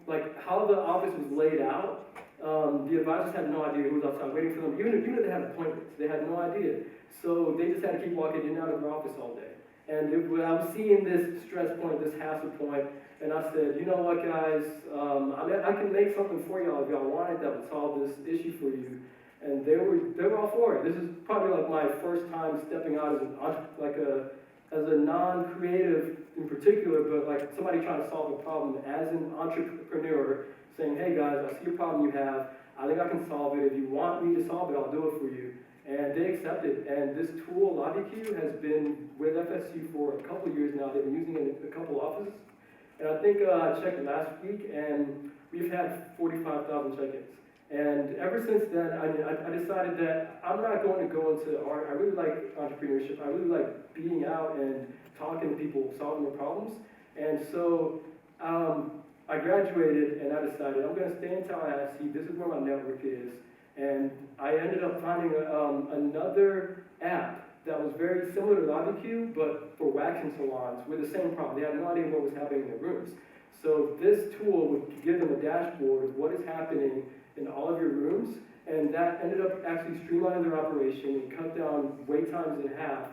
like how the office was laid out, the advisors had no idea who was outside waiting for them. Even if they had appointments, they had no idea. So they just had to keep walking in and out of their office all day. And when I was seeing this stress point, this hassle point, and I said, you know what, guys, I can make something for y'all if y'all want it that would solve this issue for you. And they were all for it. This is probably like my first time stepping out as as a non-creative in particular, but like somebody trying to solve a problem as an entrepreneur, saying, hey guys, I see a problem you have. I think I can solve it. If you want me to solve it, I'll do it for you. And they accepted. And this tool, LobbyQ, has been with FSU for a couple of years now. They've been using it in a couple offices. And I think I checked last week, and we've had 45,000 check-ins. And ever since then, I decided that I'm not going to go into art. I really like entrepreneurship. I really like being out and talking to people, solving their problems. And so I graduated, and I decided I'm going to stay in Tallahassee. This is where my network is. And I ended up finding another app that was very similar to LobbyQ, but for waxing salons with the same problem. They had no idea what was happening in their rooms. So this tool would give them a dashboard of what is happening in all of your rooms, and that ended up actually streamlining their operation and cut down wait times in half.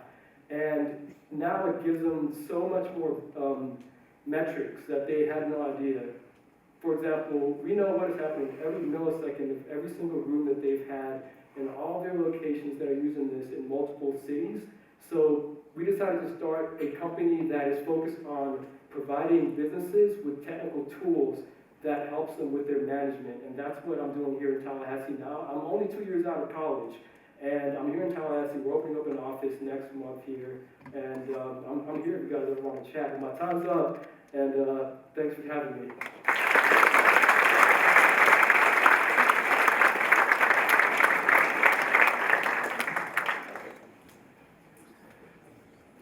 And now it gives them so much more metrics that they had no idea. For example, we know what is happening every millisecond of every single room that they've had in all their locations that are using this in multiple cities. So we decided to start a company that is focused on providing businesses with technical tools that helps them with their management. And that's what I'm doing here in Tallahassee now. I'm only 2 years out of college, and I'm here in Tallahassee. We're opening up an office next month here, and I'm here if you guys ever want to chat. My time's up, and thanks for having me.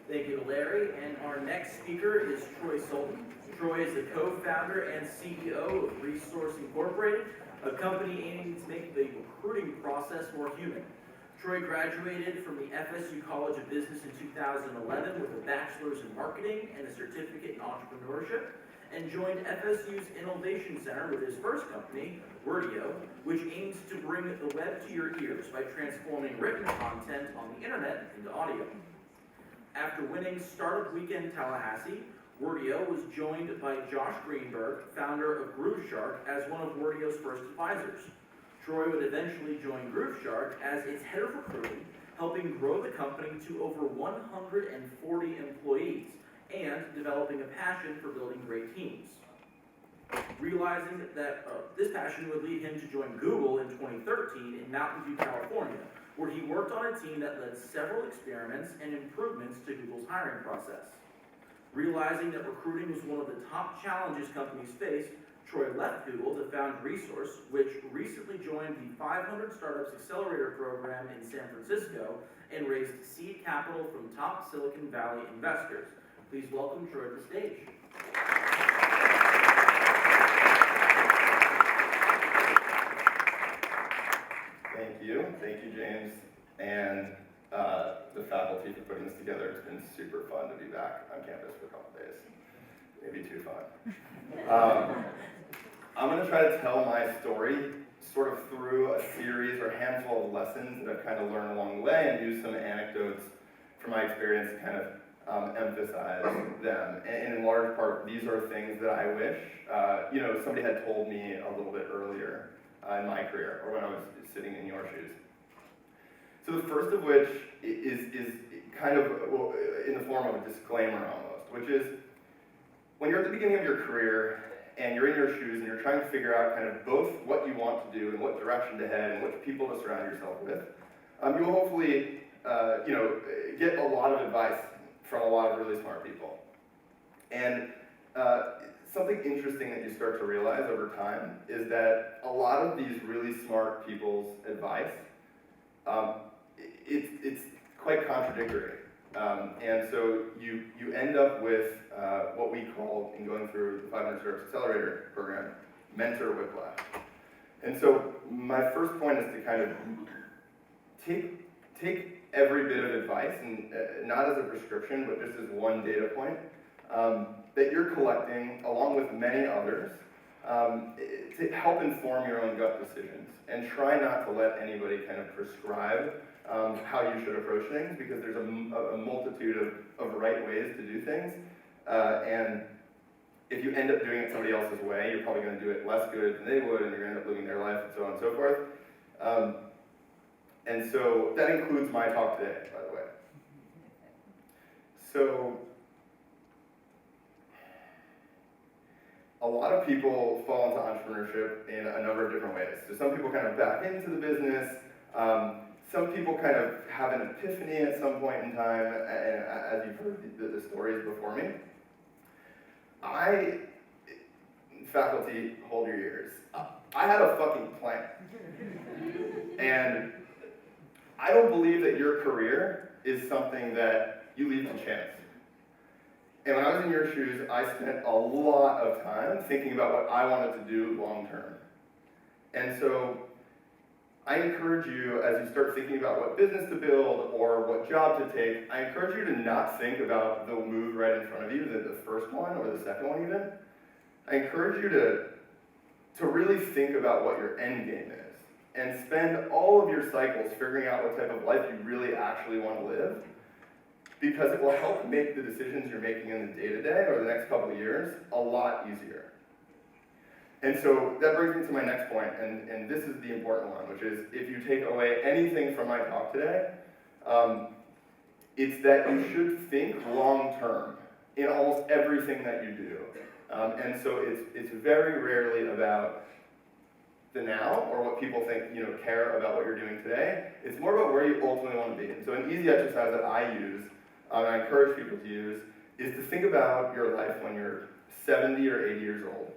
Thank you to Larry, and our next speaker is Troy Sultan. Troy is the co-founder and CEO of Resource Incorporated, a company aiming to make the recruiting process more human. Troy graduated from the FSU College of Business in 2011 with a bachelor's in marketing and a certificate in entrepreneurship, and joined FSU's Innovation Center with his first company, Wordio, which aims to bring the web to your ears by transforming written content on the internet into audio. After winning Startup Weekend Tallahassee, Wordio was joined by Josh Greenberg, founder of GrooveShark, as one of Wordio's first advisors. Troy would eventually join GrooveShark as its head of recruiting, helping grow the company to over 140 employees and developing a passion for building great teams. Realizing that this passion would lead him to join Google in 2013 in Mountain View, California, where he worked on a team that led several experiments and improvements to Google's hiring process. Realizing that recruiting was one of the top challenges companies face, Troy left Google to found Resource, which recently joined the 500 Startups Accelerator program in San Francisco and raised seed capital from top Silicon Valley investors. Please welcome Troy to the stage. Thank you, James, and the faculty for putting this together. It's been super fun to be back on campus for a couple days. Maybe too fun. I'm going to try to tell my story sort of through a series or handful of lessons that I've kind of learned along the way, and use some anecdotes from my experience to kind of emphasize them. And in large part, these are things that I wish somebody had told me a little bit earlier in my career, or when I was sitting in your shoes. So the first of which is kind of in the form of a disclaimer almost, which is when you're at the beginning of your career and you're in your shoes and you're trying to figure out kind of both what you want to do and what direction to head and which people to surround yourself with, you'll hopefully get a lot of advice from a lot of really smart people. And something interesting that you start to realize over time is that a lot of these really smart people's advice, it's quite contradictory. And so you end up with what we call, in going through the 500 Startups Accelerator program, mentor whiplash. And so my first point is to kind of take every bit of advice, and not as a prescription, but just as one data point, that you're collecting, along with many others, to help inform your own gut decisions. And try not to let anybody kind of prescribe how you should approach things, because there's a multitude of right ways to do things. And if you end up doing it somebody else's way, you're probably going to do it less good than they would, and you're going to end up living their life, and so on and so forth. And so that includes my talk today, by the way. So a lot of people fall into entrepreneurship in a number of different ways. So some people kind of back into the business. Some people kind of have an epiphany at some point in time, and as you've heard the stories before me. Faculty, hold your ears. I had a fucking plan. And I don't believe that your career is something that you leave to chance. And when I was in your shoes, I spent a lot of time thinking about what I wanted to do long term. And so I encourage you, as you start thinking about what business to build or what job to take, I encourage you to not think about the move right in front of you, the first one or the second one even. I encourage you to really think about what your end game is and spend all of your cycles figuring out what type of life you really actually want to live, because it will help make the decisions you're making in the day-to-day or the next couple of years a lot easier. And so that brings me to my next point, and this is the important one, which is if you take away anything from my talk today, it's that you should think long-term in almost everything that you do. And so it's very rarely about the now or what people think, care about what you're doing today. It's more about where you ultimately want to be. And so an easy exercise that I use, and I encourage people to use, is to think about your life when you're 70 or 80 years old.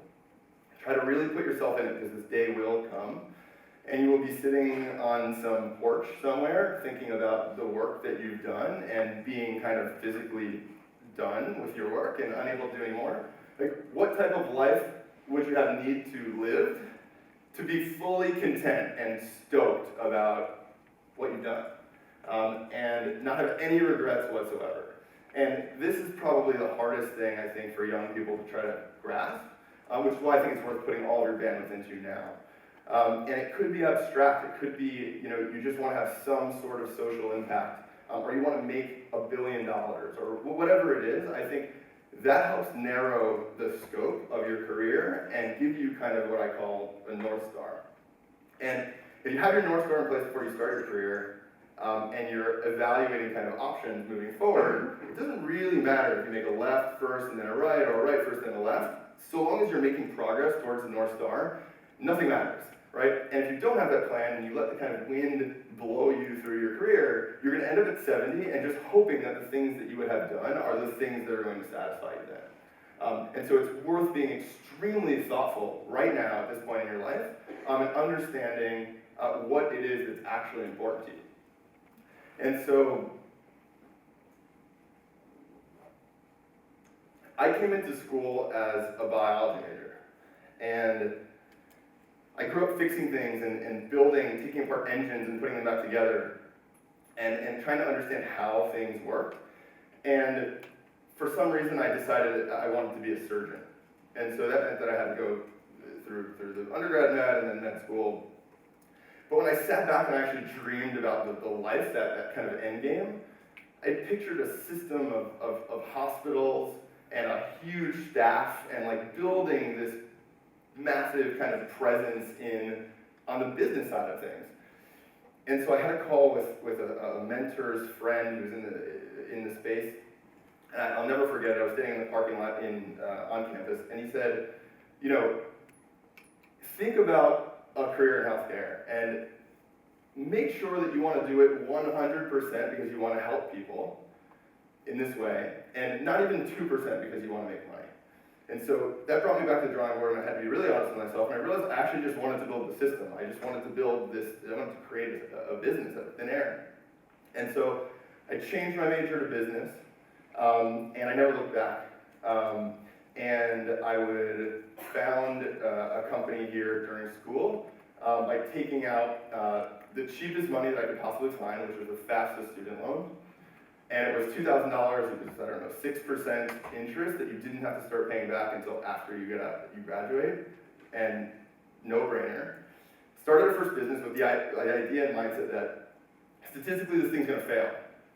Try to really put yourself in it, because this day will come, and you will be sitting on some porch somewhere thinking about the work that you've done and being kind of physically done with your work and unable to do anymore. Like, what type of life would you have need to live to be fully content and stoked about what you've done, and not have any regrets whatsoever? And this is probably the hardest thing, I think, for young people to try to grasp, which is why I think it's worth putting all of your bandwidth into now. And it could be abstract. It could be, you just want to have some sort of social impact, or you want to make $1 billion, or whatever it is. I think that helps narrow the scope of your career and give you kind of what I call a North Star. And if you have your North Star in place before you start your career, and you're evaluating kind of options moving forward, it doesn't really matter if you make a left first and then a right, or a right first and then a left. So long as you're making progress towards the North Star, nothing matters, right? And if you don't have that plan and you let the kind of wind blow you through your career, you're going to end up at 70 and just hoping that the things that you would have done are the things that are going to satisfy you then. And so it's worth being extremely thoughtful right now at this point in your life, and understanding what it is that's actually important to you. And so I came into school as a biology major, and I grew up fixing things and building, taking apart engines and putting them back together, and trying to understand how things work. And for some reason, I decided I wanted to be a surgeon. And so that meant that I had to go through the undergrad med and then med school. But when I sat back and I actually dreamed about the life, that kind of end game, I pictured a system of hospitals and a huge staff and like building this massive kind of presence on the business side of things. And so I had a call with a mentor's friend who was in the space, and I'll never forget it. I was standing in the parking lot on campus, and he said, think about a career in healthcare and make sure that you want to do it 100% because you want to help people in this way, and not even 2% because you want to make money. And so that brought me back to the drawing board, and I had to be really honest with myself, and I realized I actually just wanted to build the system. I just wanted to build this, I wanted to create a business out of thin air. And so I changed my major to business, and I never looked back. And I would found a company here during school by taking out the cheapest money that I could possibly find, which was the fastest student loan. And it was $2,000, it was, 6% interest that you didn't have to start paying back until after you graduate, and no brainer. Started our first business with the idea and mindset that statistically this thing's gonna fail.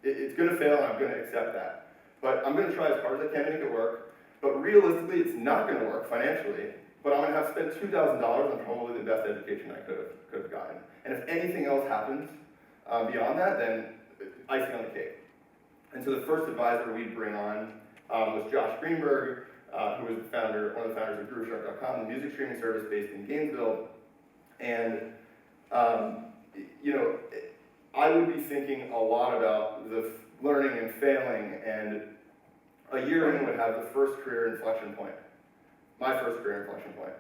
It's gonna fail and I'm gonna accept that. But I'm gonna try as hard as I can to make it work. But realistically, it's not gonna work financially, but I'm gonna have spent $2,000 on probably the best education I could have gotten. And if anything else happens beyond that, then icing on the cake. And so the first advisor we'd bring on was Josh Greenberg, who was one of the founders of GrooveShark.com, the music streaming service based in Gainesville. And you know, I would be thinking a lot about the learning and failing, and a year in would have the first career inflection point, my first career inflection point,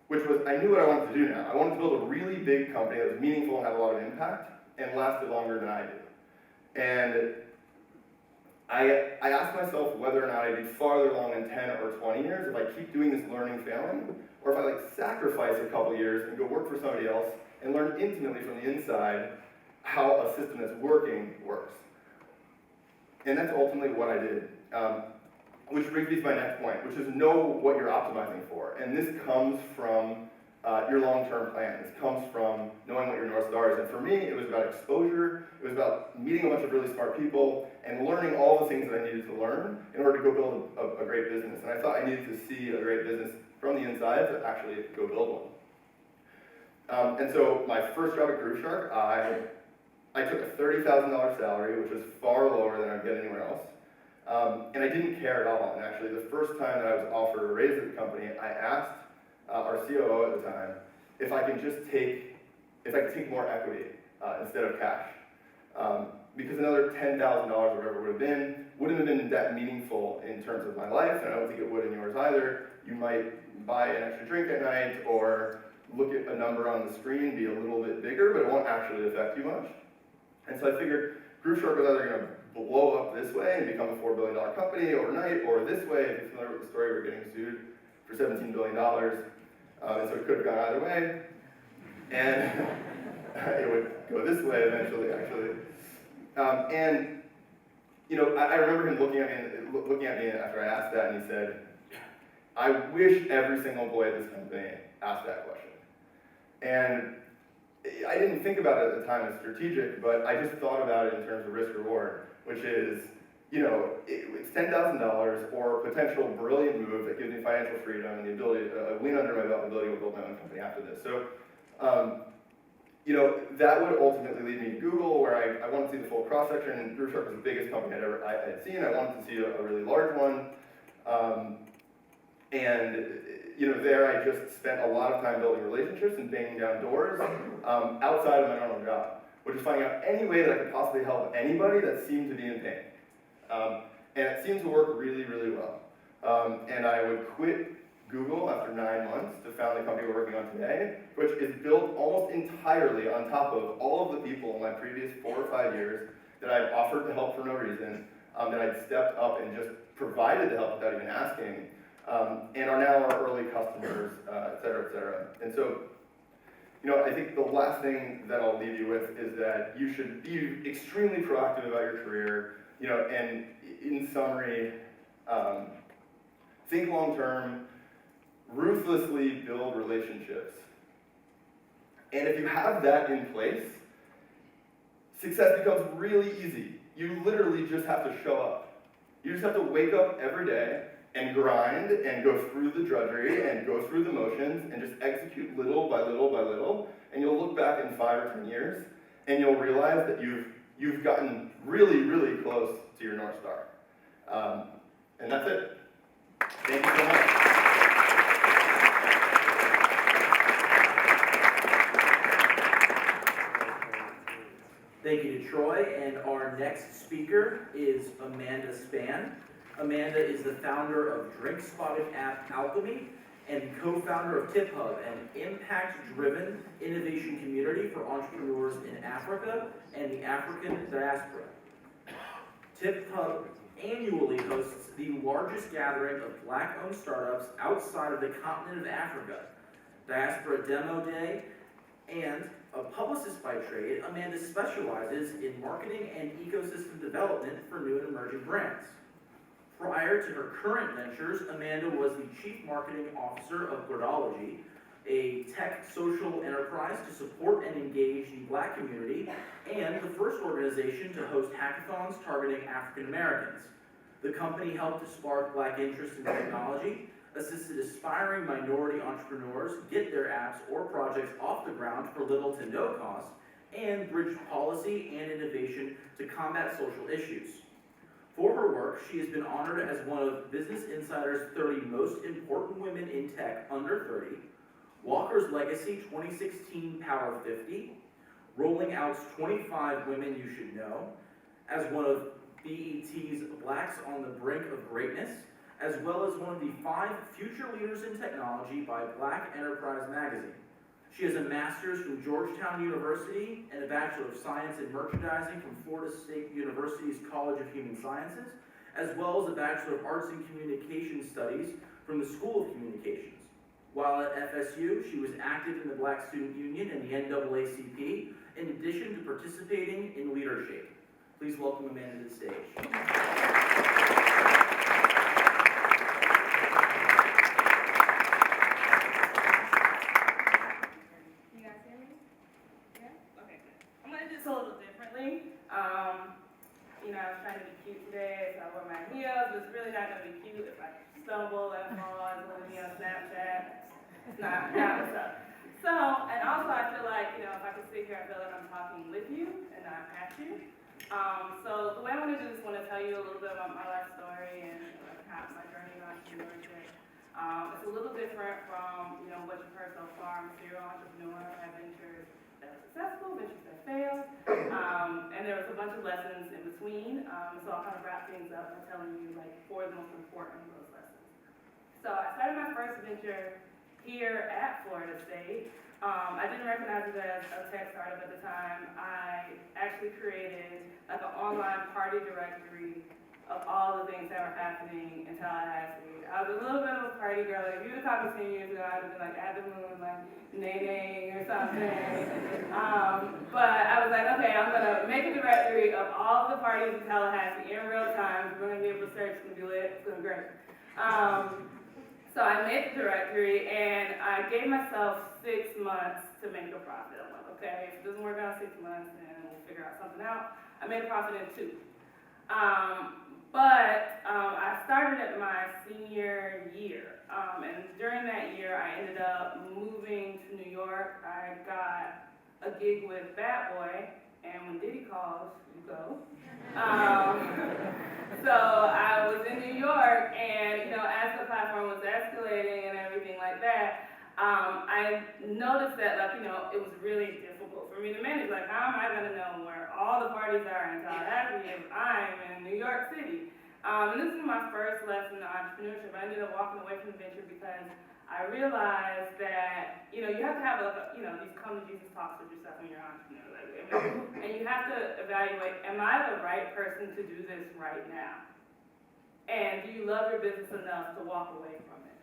which was I knew what I wanted to do now. I wanted to build a really big company that was meaningful and had a lot of impact and lasted longer than I did. And I asked myself whether or not I'd be farther along in 10 or 20 years if I keep doing this learning, failing, or if I like sacrifice a couple years and go work for somebody else and learn intimately from the inside how a system that's working works. And that's ultimately what I did. Which brings me to my next point, which is know what you're optimizing for. And this comes from your long-term plan. This comes from knowing what your North Star is. And for me, it was about exposure. It was about meeting a bunch of really smart people and learning all the things that I needed to learn in order to go build a great business. And I thought I needed to see a great business from the inside to actually go build one. And so my first job at GrooveShark, I took a $30,000 salary, which was far lower than I'd get anywhere else. And I didn't care at all. And actually, the first time that I was offered a raise at the company, I asked our COO at the time if I could take more equity instead of cash. Because another $10,000 or whatever wouldn't have been that meaningful in terms of my life, and I don't think it would in yours either. You might buy an extra drink at night or look at a number on the screen, be a little bit bigger, but it won't actually affect you much. And so I figured GrooveShark was either going to blow up this way and become a $4 billion company overnight, or this way, if you're familiar with the story, we're getting sued for $17 billion. And so it could have gone either way. And it would go this way eventually, actually. And you know, I remember him looking at me after I asked that, and he said, "I wish every single employee at this company asked that question." And I didn't think about it at the time as strategic, but I just thought about it in terms of risk reward, which is, you know, it's $10,000 or a potential brilliant move that gives me financial freedom and the ability, a win under my belt, and the ability to build my own company after this. So, you know, that would ultimately lead me to Google, where I wanted to see the full cross-section, and GrooveShark was the biggest company I had seen. I wanted to see a really large one. And, you know, there I just spent a lot of time building relationships and banging down doors outside of my normal job, which is finding out any way that I could possibly help anybody that seemed to be in pain. And it seemed to work really, really well. And I would quit Google after 9 months to found the company we're working on today, which is built almost entirely on top of all of the people in my previous 4 or 5 years that I'd offered to help for no reason, that I'd stepped up and just provided the help without even asking, and are now our early customers, et cetera, et cetera. And so, you know, I think the last thing that I'll leave you with is that you should be extremely proactive about your career, you know, and in summary, think long term, ruthlessly build relationships. And if you have that in place, success becomes really easy. You literally just have to show up. You just have to wake up every day and grind and go through the drudgery and go through the motions and just execute little by little by little. And you'll look back in 5 or 10 years and you'll realize that you've gotten really, really close to your North Star. And that's it. Thank you so much. Thank you to Troy, and our next speaker is Amanda Spann. Amanda is the founder of Drink Spotting app Alchemy and co-founder of TipHub, an impact-driven innovation community for entrepreneurs in Africa and the African diaspora. TipHub annually hosts the largest gathering of Black-owned startups outside of the continent of Africa, Diaspora Demo Day, and a publicist by trade. Amanda specializes in marketing and ecosystem development for new and emerging brands. Prior to her current ventures, Amanda was the Chief Marketing Officer of Gordology, a tech social enterprise to support and engage the Black community, and the first organization to host hackathons targeting African Americans. The company helped to spark Black interest in technology, assisted aspiring minority entrepreneurs get their apps or projects off the ground for little to no cost, and bridged policy and innovation to combat social issues. For her work, she has been honored as one of Business Insider's 30 most important women in tech under 30, Walker's Legacy 2016 Power 50, Rolling Out's 25 Women You Should Know, as one of BET's Blacks on the Brink of Greatness, as well as one of the 5 Future Leaders in Technology by Black Enterprise Magazine. She has a master's from Georgetown University and a Bachelor of Science in Merchandising from Florida State University's College of Human Sciences, as well as a Bachelor of Arts in Communication Studies from the School of Communications. While at FSU, she was active in the Black Student Union and the NAACP, in addition to participating in leadership. Please welcome Amanda to the stage. Just a little differently. I was trying to be cute today, so I wore my heels, but it's really not gonna be cute if I stumble and fall and put me on Snapchat. It's not what's up. So, and also I feel like, if I can sit here, I feel like I'm talking with you and not at you. So the way I want to do this, I want to tell you a little bit about my life story and how my journey in entrepreneurship. It's a little different from, what you've heard so far. I'm a serial entrepreneur. I have ventures that are successful, ventures that failed, and there was a bunch of lessons in between. So I'll kind of wrap things up by telling you 4 of the most important of those lessons. So I started my first venture here at Florida State. I didn't recognize it as a tech startup at the time. I actually created an online party directory of all the things that were happening in Tallahassee. I was a little bit of a party girl. If you would have talked to me 10 years ago, I would have been at the moon, nay or something. But I was like, okay, I'm gonna make a directory of all the parties in Tallahassee in real time. We're gonna be able to search, it's gonna be lit, it's gonna be great. So I made the directory and I gave myself 6 months to make a profit. I'm like, okay, if it doesn't work out in 6 months, then we'll figure out something out. I made a profit in 2. But I started at my senior year. And during that year, I ended up moving to New York. I got a gig with Bad Boy, and when Diddy calls, you go. So I was in New York, and as the platform was escalating and everything like that, I noticed that it was really difficult for me to manage. How am I gonna know where all the parties are in Tallahassee if I'm in New York City? And this was my first lesson in entrepreneurship. I ended up walking away from the venture because I realized that you have to have these come to Jesus talks with yourself when you're an entrepreneur. And you have to evaluate, am I the right person to do this right now? And do you love your business enough to walk away from it?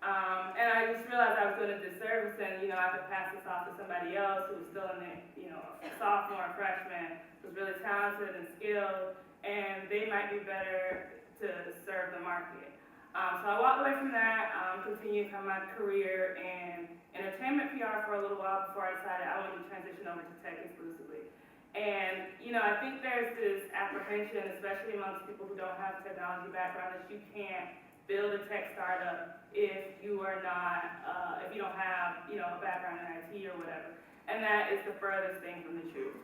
And I just realized I was doing a disservice and, I could pass this off to somebody else who was still in a sophomore or freshman, who's really talented and skilled, and they might be better to serve the market. So I walked away from that, continued my career in entertainment PR for a little while before I decided I wanted to transition over to tech exclusively. And, I think there's this apprehension, especially amongst people who don't have a technology background, that you can't build a tech startup if you are not, if you don't have, a background in IT or whatever. And that is the furthest thing from the truth.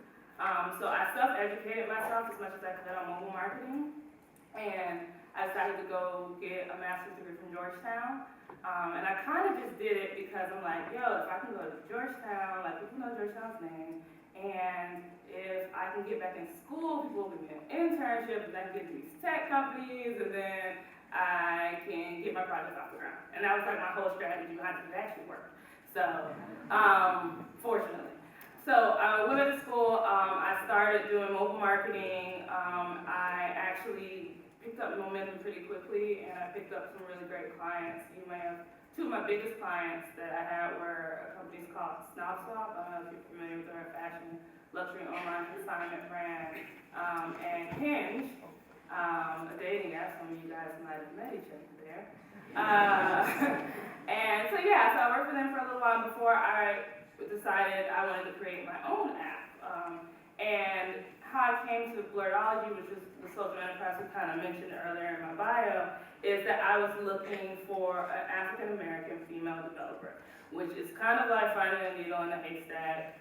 So I self-educated myself as much as I could on mobile marketing. And I decided to go get a master's degree from Georgetown. And I kind of just did it because I'm like, if I can go to Georgetown, people know Georgetown's name, and if I can get back in school, people will give me an internship, and I can get to these tech companies, and then I can get my project off the ground. And that was my whole strategy behind it. It actually worked. So, fortunately. So I went to school, I started doing mobile marketing. I actually picked up momentum pretty quickly, and I picked up some really great clients. You may have, 2 of my biggest clients that I had were companies called Snob Swap. I don't know if you're familiar with their fashion, luxury online consignment brand, and Hinge, a dating app. Some of you guys might have met each other there. And so I worked for them for a little while before I decided I wanted to create my own app. And how I came to Blerdology, which is the social enterprise we kind of mentioned earlier in my bio, is that I was looking for an African American female developer, which is kind of like finding a needle in a haystack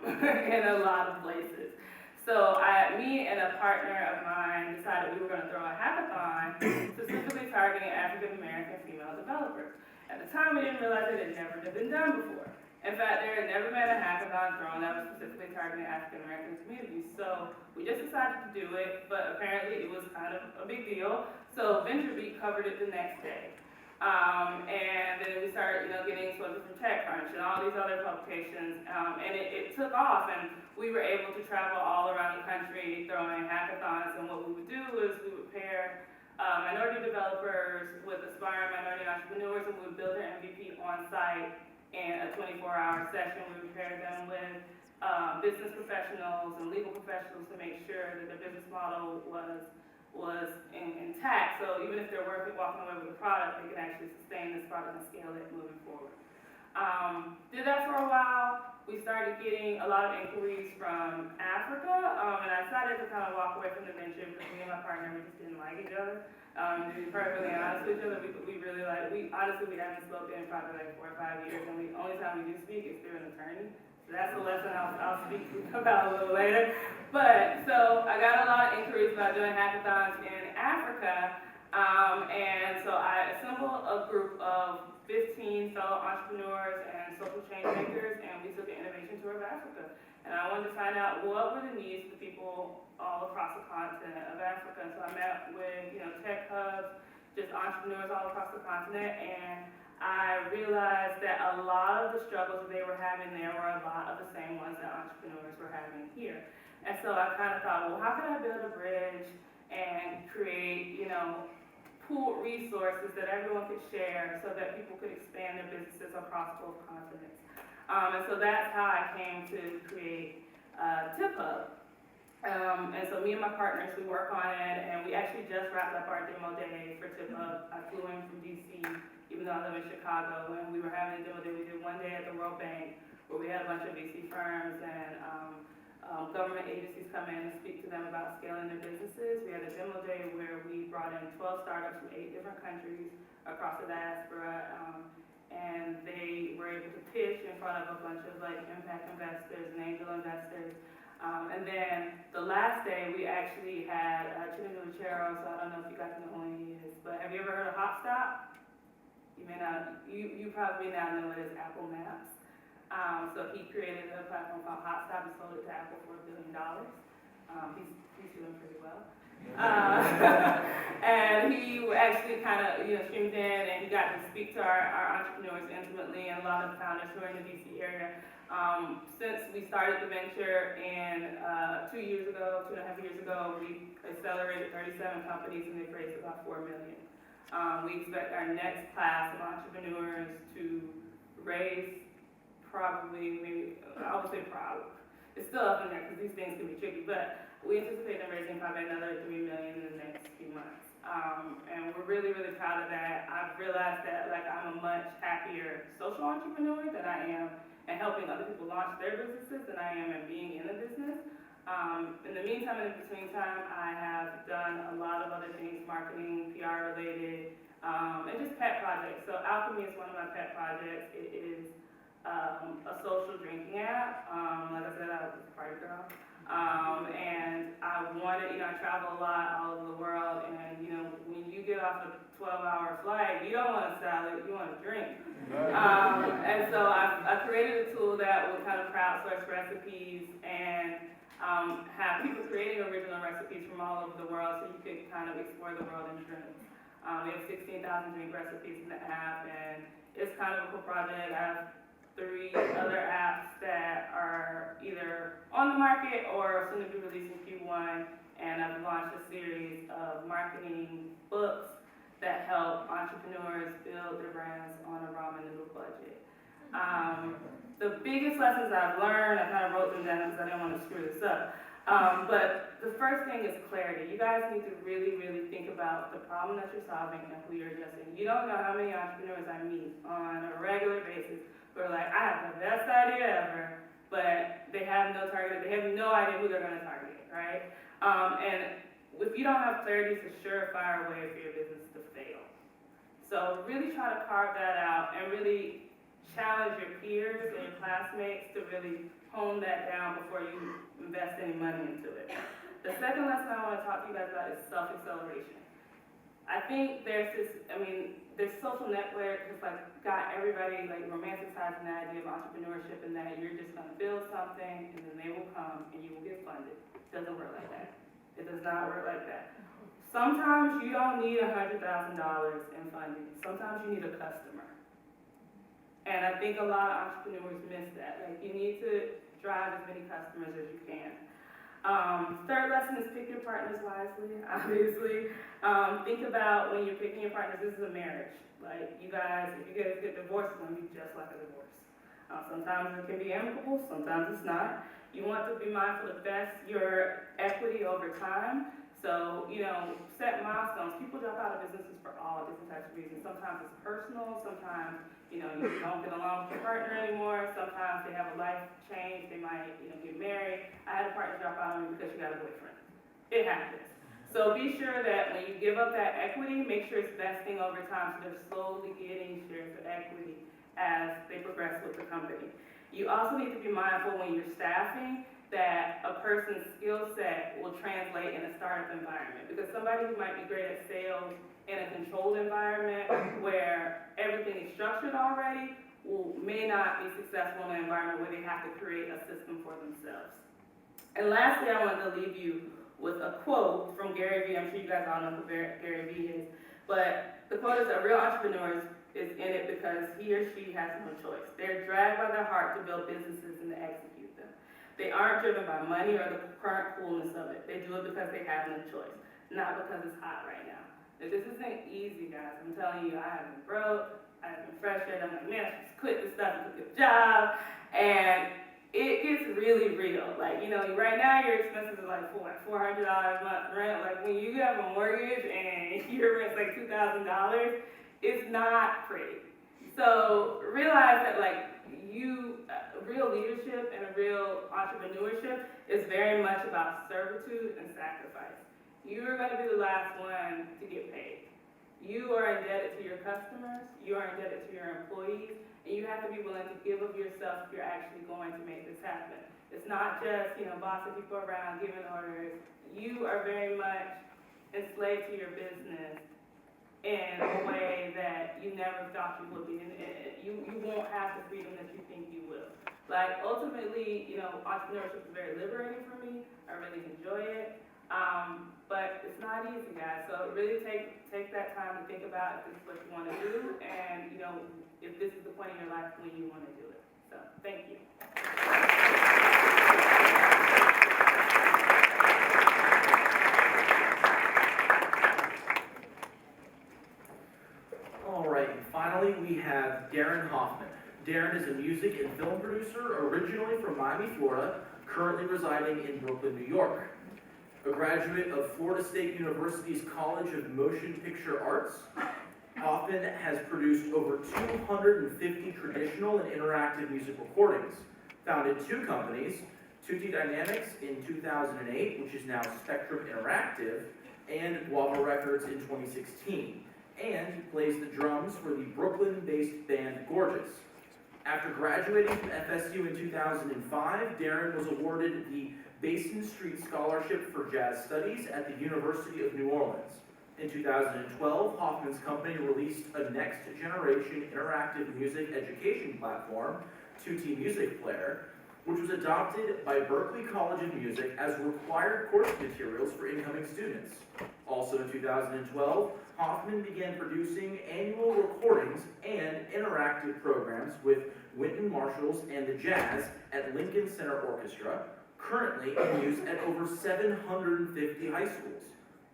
in a lot of places. So me and a partner of mine decided we were going to throw a hackathon specifically targeting African American female developers. At the time, we didn't realize it had never been done before. In fact, there had never been a hackathon thrown that was specifically targeting African American communities. So we just decided to do it, but apparently it was kind of a big deal. So VentureBeat covered it the next day. And then we started, getting sources from TechCrunch and all these other publications, and it took off, and we were able to travel all around the country throwing hackathons, and what we would do is we would pair minority developers with aspiring minority entrepreneurs, and we would build their MVP on site in a 24-hour session. We would pair them with business professionals and legal professionals to make sure that the business model was intact. So even if they're walking away with a product, they can actually sustain this product and scale it moving forward. Did that for a while. We started getting a lot of inquiries from Africa, and I decided to kind of walk away from the venture because me and my partner, we just didn't like each other. To be perfectly honest with each other, we really honestly, we haven't spoken in probably like 4 or 5 years, and the only time we do speak is through an attorney. So that's a lesson I'll speak about a little later. But, so I got a lot of inquiries about doing hackathons in Africa, and so I assembled a group of 15 fellow entrepreneurs and social change makers, and we took an innovation tour of Africa. And I wanted to find out what were the needs of the people all across the continent of Africa. So I met with, tech hubs, just entrepreneurs all across the continent, and I realized that a lot of the struggles that they were having there were a lot of the same ones that entrepreneurs were having here. And so I kind of thought, well, how can I build a bridge and create, pooled resources that everyone could share so that people could expand their businesses across both continents. And so that's how I came to create TipHub. And so me and my partners, we work on it, and we actually just wrapped up our demo day for TipHub. I flew in from DC, even though I live in Chicago, and we were having a demo day. We did one day at the World Bank, where we had a bunch of VC firms and government agencies come in and speak to them about scaling their businesses. We had a demo day where we brought in 12 startups from 8 different countries across the diaspora, and they were able to pitch in front of a bunch of impact investors and angel investors. And then the last day we actually had Chinua Lucero, so I don't know if you guys know who he is, but have you ever heard of Hopstop? You may not, you probably now know it as Apple Maps. So he created a platform called Hotstop and sold it to Apple for $1 billion. He's doing pretty well. And he actually kind of, streamed in, and he got to speak to our entrepreneurs intimately, and a lot of the founders who are in the DC area. Since we started the venture in 2.5 years ago, we accelerated 37 companies, and they've raised about $4 million. We expect our next class of entrepreneurs to raise probably, maybe, I would say probably. It's still up in there because these things can be tricky, but we anticipate them raising probably another $3 million in the next few months. And we're really, really proud of that. I've realized that I'm a much happier social entrepreneur than I am in helping other people launch their businesses than I am in being in the business. In the meantime, in between time, I have done a lot of other things, marketing, PR related, and just pet projects. So Alchemy is one of my pet projects. It is a social drinking app. Like I said, I was a party girl. And I wanted, I travel a lot all over the world, and when you get off a 12-hour flight, you don't want a salad, you want a drink. And so I created a tool that would kind of crowdsource recipes and have people creating original recipes from all over the world so you could kind of explore the world in drinks. We have 16,000 drink recipes in the app, and it's kind of a cool project. I have 3 other apps that are either on the market or soon to be released in Q1, and I've launched a series of marketing books that help entrepreneurs build their brands on a ramen noodle budget. The biggest lessons I've learned, I kind of wrote them down because I didn't want to screw this up, but the first thing is clarity. You guys need to really, really think about the problem that you're solving and who you're addressing. You don't know how many entrepreneurs I meet on a regular basis who are like, I have the best idea ever, but they have no target, they have no idea who they're gonna target, right? And if you don't have clarity, it's a surefire way for your business to fail. So really try to carve that out and really challenge your peers and your classmates to really hone that down before you invest any money into it. The second lesson I want to talk to you guys about is self-acceleration. I think there's social network has like got everybody like romanticizing the idea of entrepreneurship and that you're just gonna build something and then they will come and you will get funded. It doesn't work like that. It does not work like that. Sometimes you don't need $100,000 in funding. Sometimes you need a customer. And I think a lot of entrepreneurs miss that. Like you need to drive as many customers as you can. Third lesson is pick your partners wisely, obviously. Think about when you're picking your partners, this is a marriage. Like you guys, if you guys get divorced, it's gonna be just like a divorce. Sometimes it can be amicable, sometimes it's not. You want to be mindful of best your equity over time. So, set milestones. People drop out of businesses for all different types of reasons. Sometimes it's personal, sometimes, you don't get along with your partner anymore, sometimes they have a life change, they might, get married. I had a partner drop out on me because she got a boyfriend. It happens. So be sure that when you give up that equity, make sure it's vesting over time so they're slowly getting shares of equity as they progress with the company. You also need to be mindful when you're staffing that a person's skill set will translate in a startup environment. Because somebody who might be great at sales in a controlled environment where everything is structured already may not be successful in an environment where they have to create a system for themselves. And lastly, I wanted to leave you with a quote from Gary Vee. I'm sure you guys all know who Gary Vee is. But the quote is, a real entrepreneur is in it because he or she has no choice. They're dragged by their heart to build businesses and to execute them. They aren't driven by money or the current coolness of it. They do it because they have no choice, not because it's hot right now. This isn't easy, guys. I'm telling you, I have been broke, I have been frustrated. I'm like, man, I just quit this stuff and took a job. And it gets really real. Like, right now your expenses are like $400 a month rent. Like when you have a mortgage and your rent's like $2,000, it's not pretty. So realize that real leadership and a real entrepreneurship is very much about servitude and sacrifice. You are going to be the last one to get paid. You are indebted to your customers, you are indebted to your employees, and you have to be willing to give of yourself if you're actually going to make this happen. It's not just, bossing people around, giving orders. You are very much enslaved to your business in a way that you never thought you would be. And you won't have the freedom that you think you will. Like, ultimately, entrepreneurship is very liberating for me. I really enjoy it. But it's not easy, guys. So really take that time to think about if this is what you want to do and, if this is the point in your life when you want to do it. So, thank you. All right, and finally we have Darren Hoffman. Darren is a music and film producer originally from Miami, Florida, currently residing in Brooklyn, New York. A graduate of Florida State University's College of Motion Picture Arts, Hoffman has produced over 250 traditional and interactive music recordings, founded two companies, Tutti Dynamics in 2008, which is now Spectrum Interactive, and Guava Records in 2016, and he plays the drums for the Brooklyn-based band Gorgeous. After graduating from FSU in 2005, Darren was awarded the Basin Street Scholarship for Jazz Studies at the University of New Orleans. In 2012, Hoffman's company released a next-generation interactive music education platform, Tutti Music Player, which was adopted by Berklee College of Music as required course materials for incoming students. Also in 2012, Hoffman began producing annual recordings and interactive programs with Wynton Marshalls and the Jazz at Lincoln Center Orchestra, currently in use at over 750 high schools.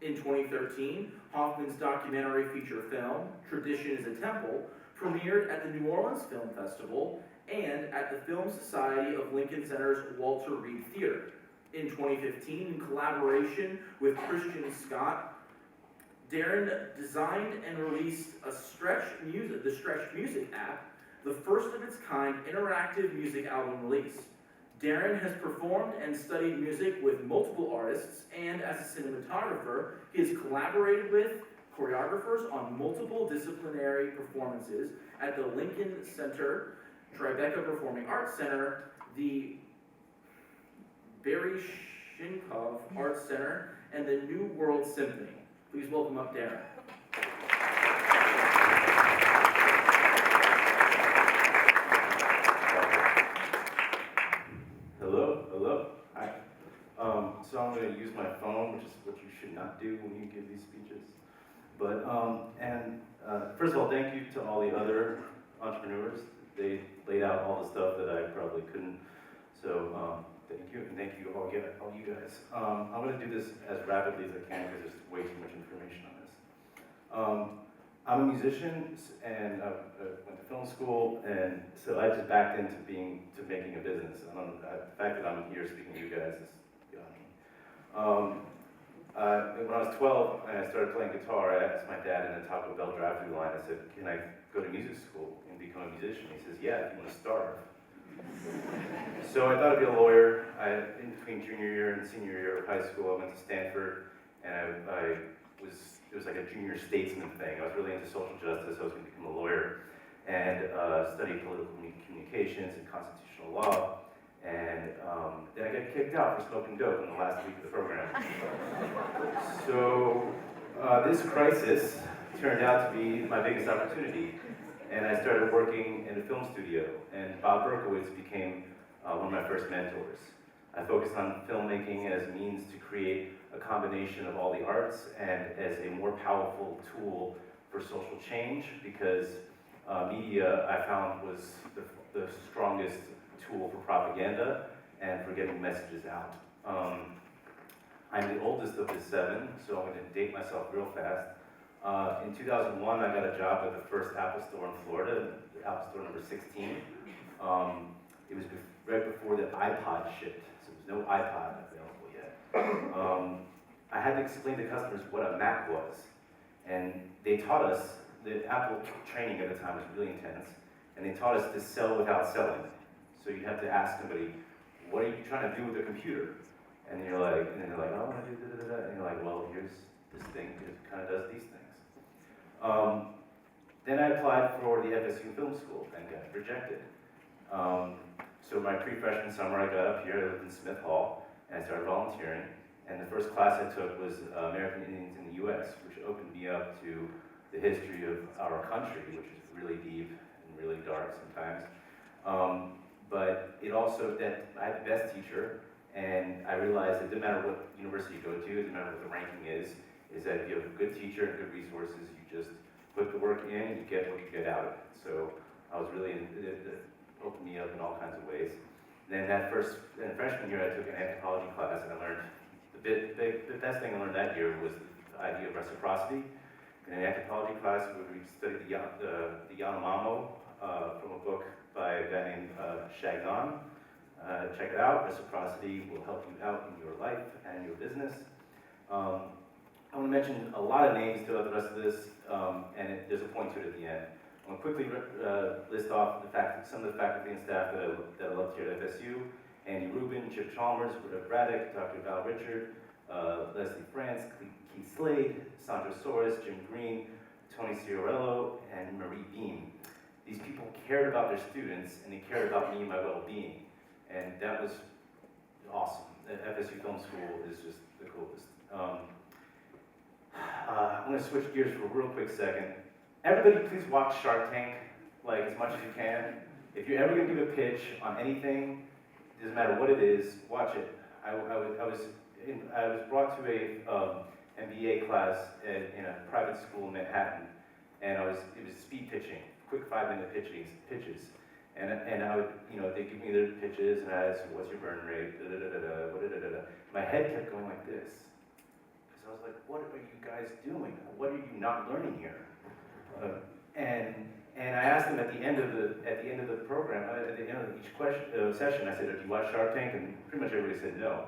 In 2013, Hoffman's documentary feature film, Tradition is a Temple, premiered at the New Orleans Film Festival and at the Film Society of Lincoln Center's Walter Reed Theater. In 2015, in collaboration with Christian Scott, Darren designed and released the Stretch Music app, the first of its kind interactive music album release. Darren has performed and studied music with multiple artists, and as a cinematographer, he has collaborated with choreographers on multiple disciplinary performances at the Lincoln Center, Tribeca Performing Arts Center, the Baryshnikov Arts Center, and the New World Symphony. Please welcome up Darren. Hello. Hi. So I'm going to use my phone, which is what you should not do when you give these speeches. But first of all, thank you to all the other entrepreneurs. They laid out all the stuff that I probably couldn't. So thank you, and thank you all you guys. I'm going to do this as rapidly as I can because there's way too much information on this. I'm a musician, and I went to film school, and so I just backed into making a business. The fact that I'm here speaking to you guys is beyond me. When I was 12 and I started playing guitar, I asked my dad in a Taco Bell drive-thru line, I said, can I go to music school and become a musician? He says, yeah, if you want to starve. So I thought I'd be a lawyer. In between junior year and senior year of high school, I went to Stanford, and it was like a junior statesman thing. I was really into social justice. I was going to become a lawyer and study political communications and constitutional law. And then I got kicked out for smoking dope in the last week of the program. So this crisis turned out to be my biggest opportunity. And I started working in a film studio. And Bob Berkowitz became one of my first mentors. I focused on filmmaking as a means to create a combination of all the arts and as a more powerful tool for social change, because media, I found, was the strongest tool for propaganda and for getting messages out. I'm the oldest of the 7, so I'm going to date myself real fast. In 2001, I got a job at the first Apple store in Florida, Apple store number 16. It was right before the iPod shipped, so there was no iPod available yet. I had to explain to customers what a Mac was, and they taught us, the Apple training at the time was really intense, and they taught us to sell without selling. So you have to ask somebody, what are you trying to do with a computer? And they're like, oh, I want to do da-da-da-da. And you're like, well, here's this thing, it kind of does these things. Then I applied for the FSU Film School and got rejected. So my pre-freshman summer, I got up here, I lived in Smith Hall, and I started volunteering. And the first class I took was American Indians in the U.S., which opened me up to the history of our country, which is really deep and really dark sometimes. But it also, I had the best teacher, and I realized that it doesn't matter what university you go to, it doesn't matter what the ranking is that if you have a good teacher and good resources, you just put the work in and you get what you get out of it. So I was really, it opened me up in all kinds of ways. And then freshman year, I took an anthropology class, and I learned, the best thing I learned that year was the idea of reciprocity. In an anthropology class, we studied the Yanomamo from a book by a guy named Chagnon. Check it out. Reciprocity will help you out in your life and your business. I want to mention a lot of names throughout the rest of this, and there's a point to it at the end. I'm going to quickly list off some of the faculty and staff that I loved here at FSU. Andy Rubin, Chip Chalmers, Braddock, Dr. Val Richard, Leslie France, Keith Slade, Sandra Soros, Jim Green, Tony Ciarello, and Marie Beam. These people cared about their students, and they cared about me and my well-being. And that was awesome. The FSU Film School is just the coolest. I'm going to switch gears for a real quick second. Everybody please watch Shark Tank, like as much as you can. If you're ever going to give a pitch on anything, it doesn't matter what it is, watch it. I was brought to a MBA class in a private school in Manhattan, and it was speed pitching, quick 5-minute pitches. And I would, they give me their pitches, and I'd say, what's your burn rate, My head kept going like this. Because I was like, what are you guys doing? What are you not learning here? And I asked them at the end of the program, at the end of each session, I said, do you watch Shark Tank? And pretty much everybody said no.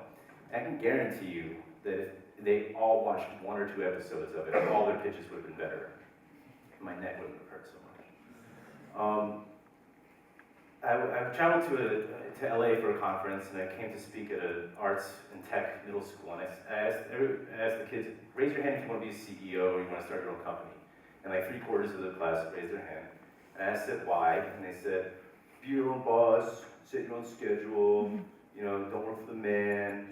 I can guarantee you that if they all watched 1 or 2 episodes of it, all their pitches would have been better. My neck wouldn't have hurt so much. I traveled to LA for a conference, and I came to speak at an arts and tech middle school. And I asked the kids, raise your hand if you want to be a CEO or you want to start your own company. And like 3/4 of the class raised their hand. And I said, why? And they said, be your own boss, set your own schedule, you know, don't work for the man.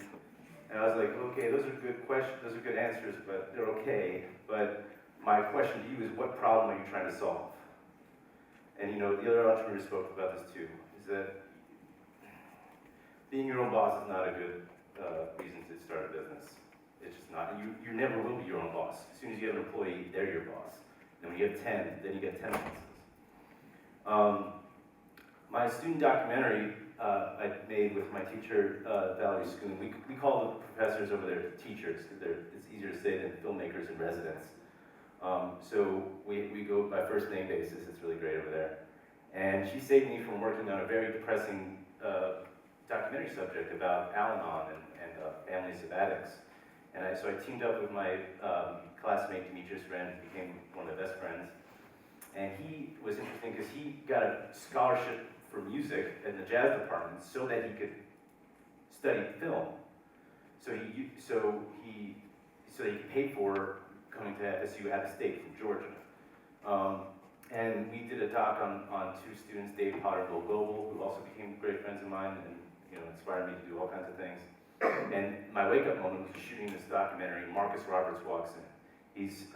And I was like, okay, those are good questions, those are good answers, but they're okay. But my question to you is, what problem are you trying to solve? And you know, the other entrepreneurs spoke about this too, is that being your own boss is not a good reason to start a business. It's just not. You never will be your own boss. As soon as you have an employee, they're your boss. And when you have 10, then you get 10 bosses. My student documentary I made with my teacher, Valerie Schoon. We call the professors over there teachers, because it's easier to say than filmmakers and residents. So we go by first name basis. It's really great over there. And she saved me from working on a very depressing documentary subject about Al-Anon and families of addicts. And so I teamed up with my classmate, Demetrius Wren, who became one of my best friends. And he was interesting because he got a scholarship for music in the jazz department so that he could study film. So he paid for coming to FSU out of state from Georgia. And we did a doc on two students, Dave Potter and Will Goebel, who also became great friends of mine and inspired me to do all kinds of things. And my wake-up moment was shooting this documentary. Marcus Roberts walks in. He's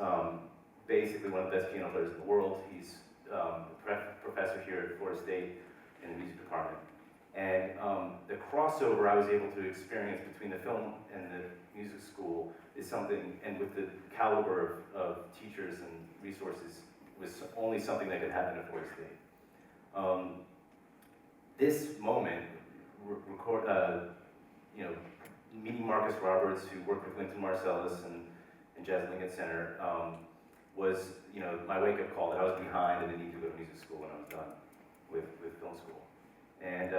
basically one of the best piano players in the world. He's a professor here at Florida State in the music department. And the crossover I was able to experience between the film and the music school is something, and with the caliber of teachers and resources, was only something that could happen at Florida State. This moment, meeting Marcus Roberts, who worked with Wynton Marsalis and Jazz Lincoln Center, was my wake-up call that I was behind and I needed to go to music school when I was done with film school. And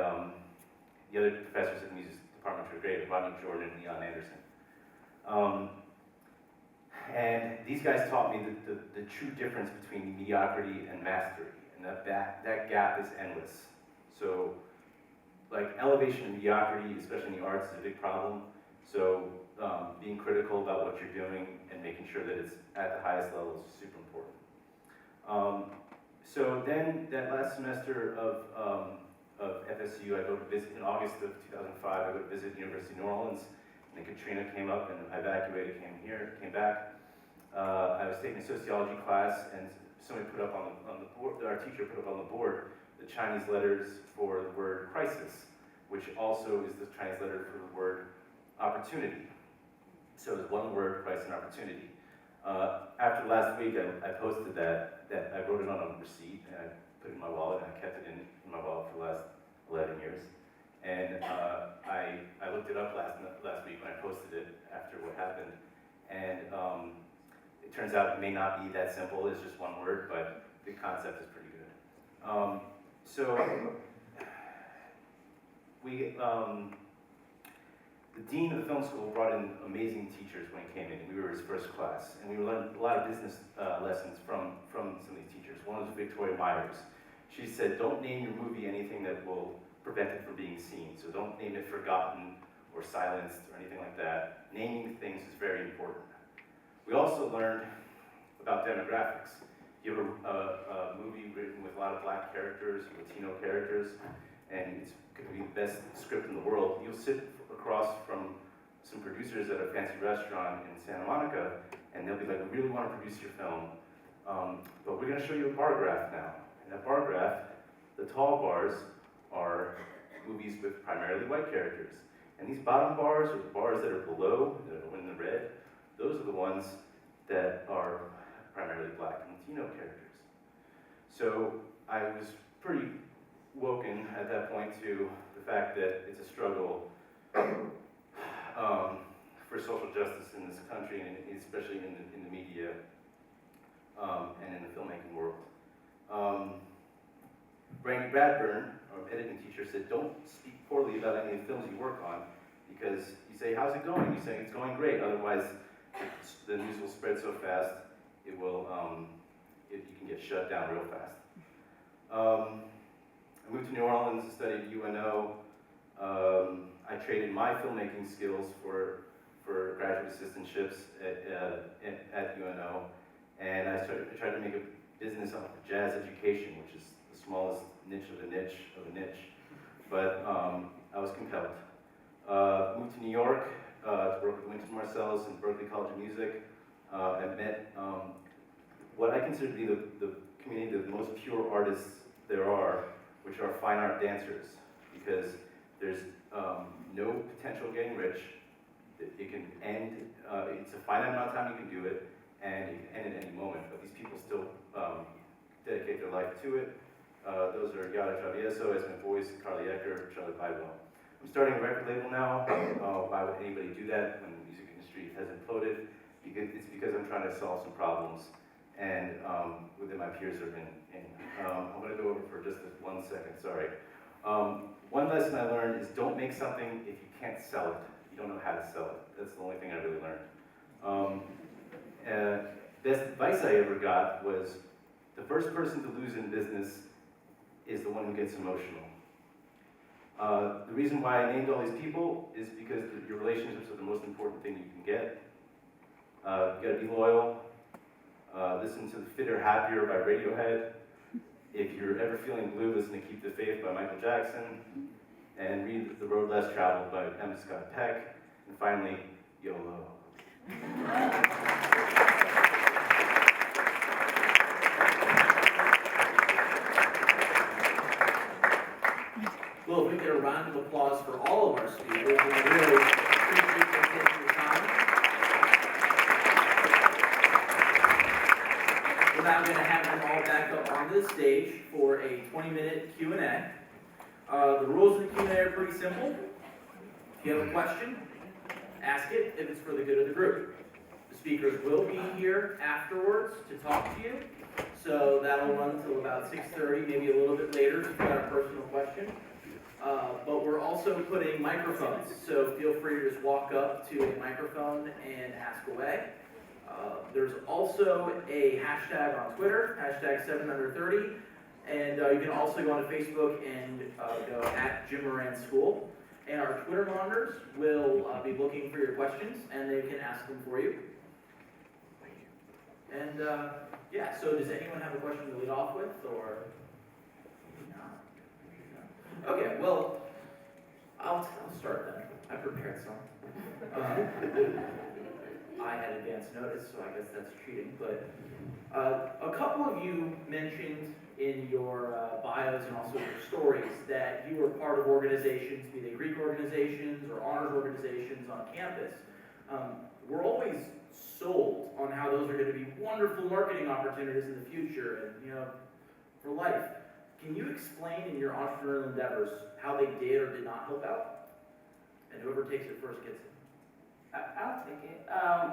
the other professors at the music department were great, Rodney Jordan and Leon Anderson. And these guys taught me the true difference between mediocrity and mastery, and that gap is endless. So, like, elevation and mediocrity, especially in the arts, is a big problem. So, being critical about what you're doing and making sure that it's at the highest level is super important. So then, that last semester of FSU, I go to visit, in August of 2005, I go to visit University of New Orleans, and then Katrina came up, and I evacuated, came back. I was taking a sociology class, and somebody put up on the board, our teacher put up on the board, the Chinese letters for the word crisis, which also is the Chinese letter for the word opportunity. So it's one word, crisis and opportunity. After last week, I posted that I wrote it on a receipt, and I put it in my wallet, and I kept it in my wallet for the last 11 years. And I looked it up last week when I posted it after what happened, and it turns out it may not be that simple. It's just one word, but the concept is pretty good. The dean of the film school brought in amazing teachers when he came in. We were his first class, and we learned a lot of business lessons from some of these teachers. One was Victoria Myers. She said, don't name your movie anything that will prevent it from being seen. So don't name it Forgotten or Silenced or anything like that. Naming things is very important. We also learned about demographics. You have a movie written with a lot of black characters, Latino characters, and it's going to be the best script in the world. You'll sit across from some producers at a fancy restaurant in Santa Monica, and they'll be like, we really want to produce your film, but we're going to show you a bar graph now. And that bar graph, the tall bars are movies with primarily white characters. And these bottom bars, or the bars that are below, that are in the red, those are the ones that are primarily black and Latino characters. So I was pretty woken at that point to the fact that it's a struggle for social justice in this country, and especially in the media and in the filmmaking world. Brandy Bradburn, our editing teacher, said, don't speak poorly about any of the films you work on, because you say, how's it going? You say, it's going great, otherwise the news will spread so fast, it will, you can get shut down real fast. I moved moved to New Orleans, studied at UNO. I traded my filmmaking skills for graduate assistantships at UNO, and I tried to make a business off of jazz education, which is the smallest niche of a niche of a niche. But I was compelled. Moved to New York to work with Wynton Marsalis and Berklee College of Music. I met what I consider to be the community of the most pure artists there are, which are fine art dancers, because there's no potential getting rich. It can end, it's a finite amount of time you can do it, and it can end at any moment, but these people still dedicate their life to it. Those are Yara Travieso, Esme Boyce, Carly Ecker, Charlotte Bidwell. I'm starting a record label now. Why would anybody do that when the music industry has imploded? It's because I'm trying to solve some problems, and within my peers are in. I'm going to go over for just 1 second, sorry. One lesson I learned is don't make something if you can't sell it. You don't know how to sell it. That's the only thing I really learned. Best advice I ever got was the first person to lose in business is the one who gets emotional. The reason why I named all these people is because your relationships are the most important thing you can get. You gotta be loyal. Listen to The Fitter Happier by Radiohead. If you're ever feeling blue, listen to Keep the Faith by Michael Jackson. And read The Road Less Traveled by Emma Scott Peck. And finally, YOLO. Well, if we get a round of applause for all of our speakers, we really appreciate them taking the time. We're now going to have them all back up on the stage for a 20-minute Q&A. The rules of the Q&A are pretty simple. If you have a question, ask it if it's for the good of the group. The speakers will be here afterwards to talk to you, so that'll run until about 6:30, maybe a little bit later if you've got a personal question. But we're also putting microphones, so feel free to just walk up to a microphone and ask away. There's also a hashtag on Twitter, hashtag 7under30, and you can also go on to Facebook and go at Jim Moran School. And our Twitter monitors will be looking for your questions, and they can ask them for you. And yeah, so does anyone have a question to lead off with, or? No? Okay, well, I'll start then. I prepared some. I had advance notice, so I guess that's cheating. But a couple of you mentioned in your bios and also your stories that you were part of organizations, be they Greek organizations or honors organizations on campus. We're always sold on how those are going to be wonderful marketing opportunities in the future and, for life. Can you explain in your entrepreneurial endeavors how they did or did not help out? And whoever takes it first gets it. I'll take it.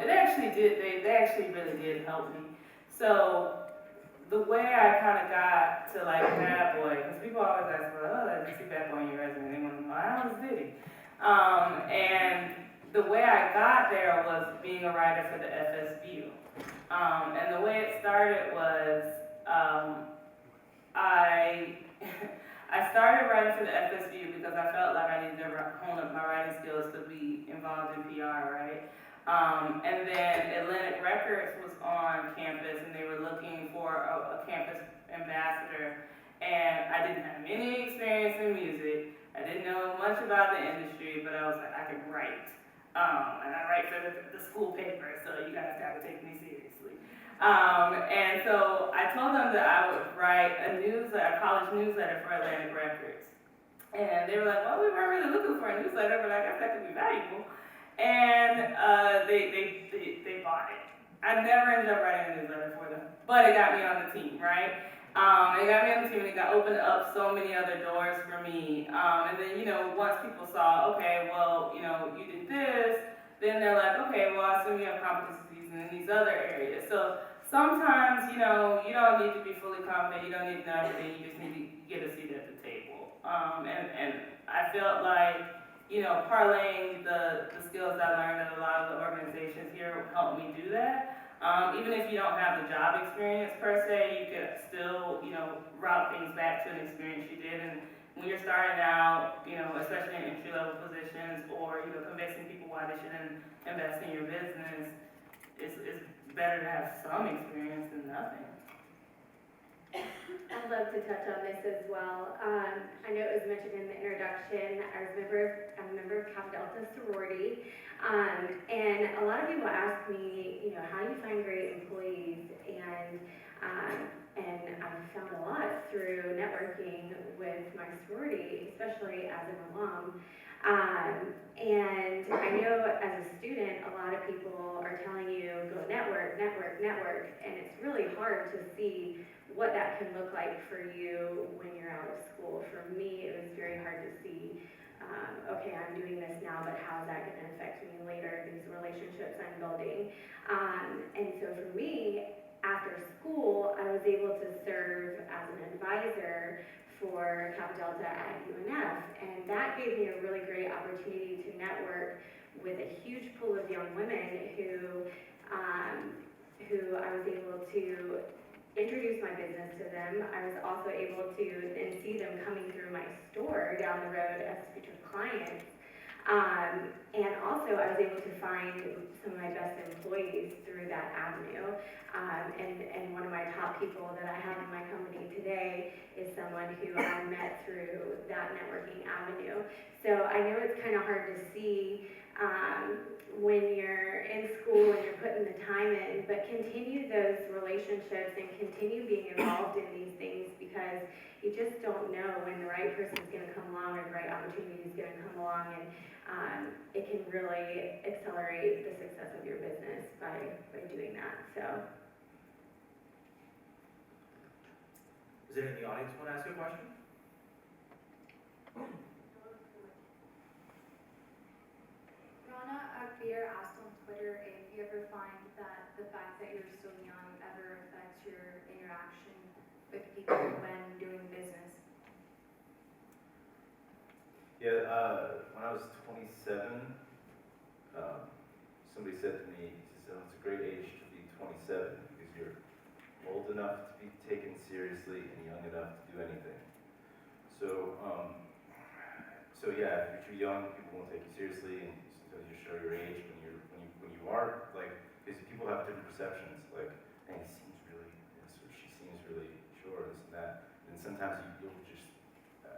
It actually did, they actually really did help me. So the way I kind of got to like Bad Boy, because people always ask, well, I didn't see Bad Boy on your resume. They want to know, how was Diddy? And the way I got there was being a writer for the FSBU. And the way it started was, I started writing for the FSBU because I felt like I needed to hone up my writing skills to be involved in PR, right? And then Atlantic Records was on campus and they were looking for a campus ambassador. And I didn't have any experience in music. I didn't know much about the industry, but I was like, I can write. And I write for the school paper, so you guys gotta take me seriously. And so I told them that I would write a college newsletter for Atlantic Records. And they were like, well, we weren't really looking for a newsletter, but I guess that could be valuable. And they bought it. I never ended up writing a newsletter for them, but it got me on the team, right? It got me on the team and it got opened up so many other doors for me. And then, once people saw, okay, well, you did this, then they're like, okay, well, I assume you have competencies in these other areas. So sometimes, you don't need to be fully confident, you don't need to know everything, you just need to get a seat at the table. And I felt like, parlaying the skills I learned at a lot of the organizations here helped me do that. Even if you don't have the job experience per se, you could still, route things back to an experience you did. when you're starting out, you know, especially in entry-level positions, or, you know, convincing people why they shouldn't invest in your business, it's better to have some experience than nothing. I'd love to touch on this as well. I know it was mentioned in the introduction, I'm a member of Kappa Delta sorority, and a lot of people ask me, you know, how do you find great employees? And I've found a lot through networking with my sorority, especially as an alum. And I know as a student, a lot of people are telling you, go network, network, network, and it's really hard to see what that can look like for you when you're out of school. For me, it was very hard to see, okay, I'm doing this now, but how is that going to affect me later, these relationships I'm building. And so for me, after school, I was able to serve as an advisor for Kappa Delta at UNF, and that gave me a really great opportunity to network with a huge pool of young women who I was able to introduce my business to them. I was also able to then see them coming through my store down the road as future clients. And also I was able to find some of my best employees through that avenue. And one of my top people that I have in my company today is someone who I met through that networking avenue. So I know it's kind of hard to see when you're in school and you're putting the time in, but continue those relationships and continue being involved in these things, because you just don't know when the right person is going to come along or the right opportunity is going to come along, and it can really accelerate the success of your business by doing that. So. Is there anyone in the audience who want to ask you a question? Rana Akbir asked on Twitter if you ever find that the fact that you're still young ever affects your interaction with people when doing business. Yeah, when I was 27, somebody said to me, he said, "Oh, it's a great age to be 27 because you're old enough to be taken seriously and young enough to do anything." So, yeah, if you're too young, people won't take you seriously, and sometimes you show your age when you are, like, because people have different perceptions, like, hey, he seems really this, or she seems really sure, this and that, and sometimes you'll just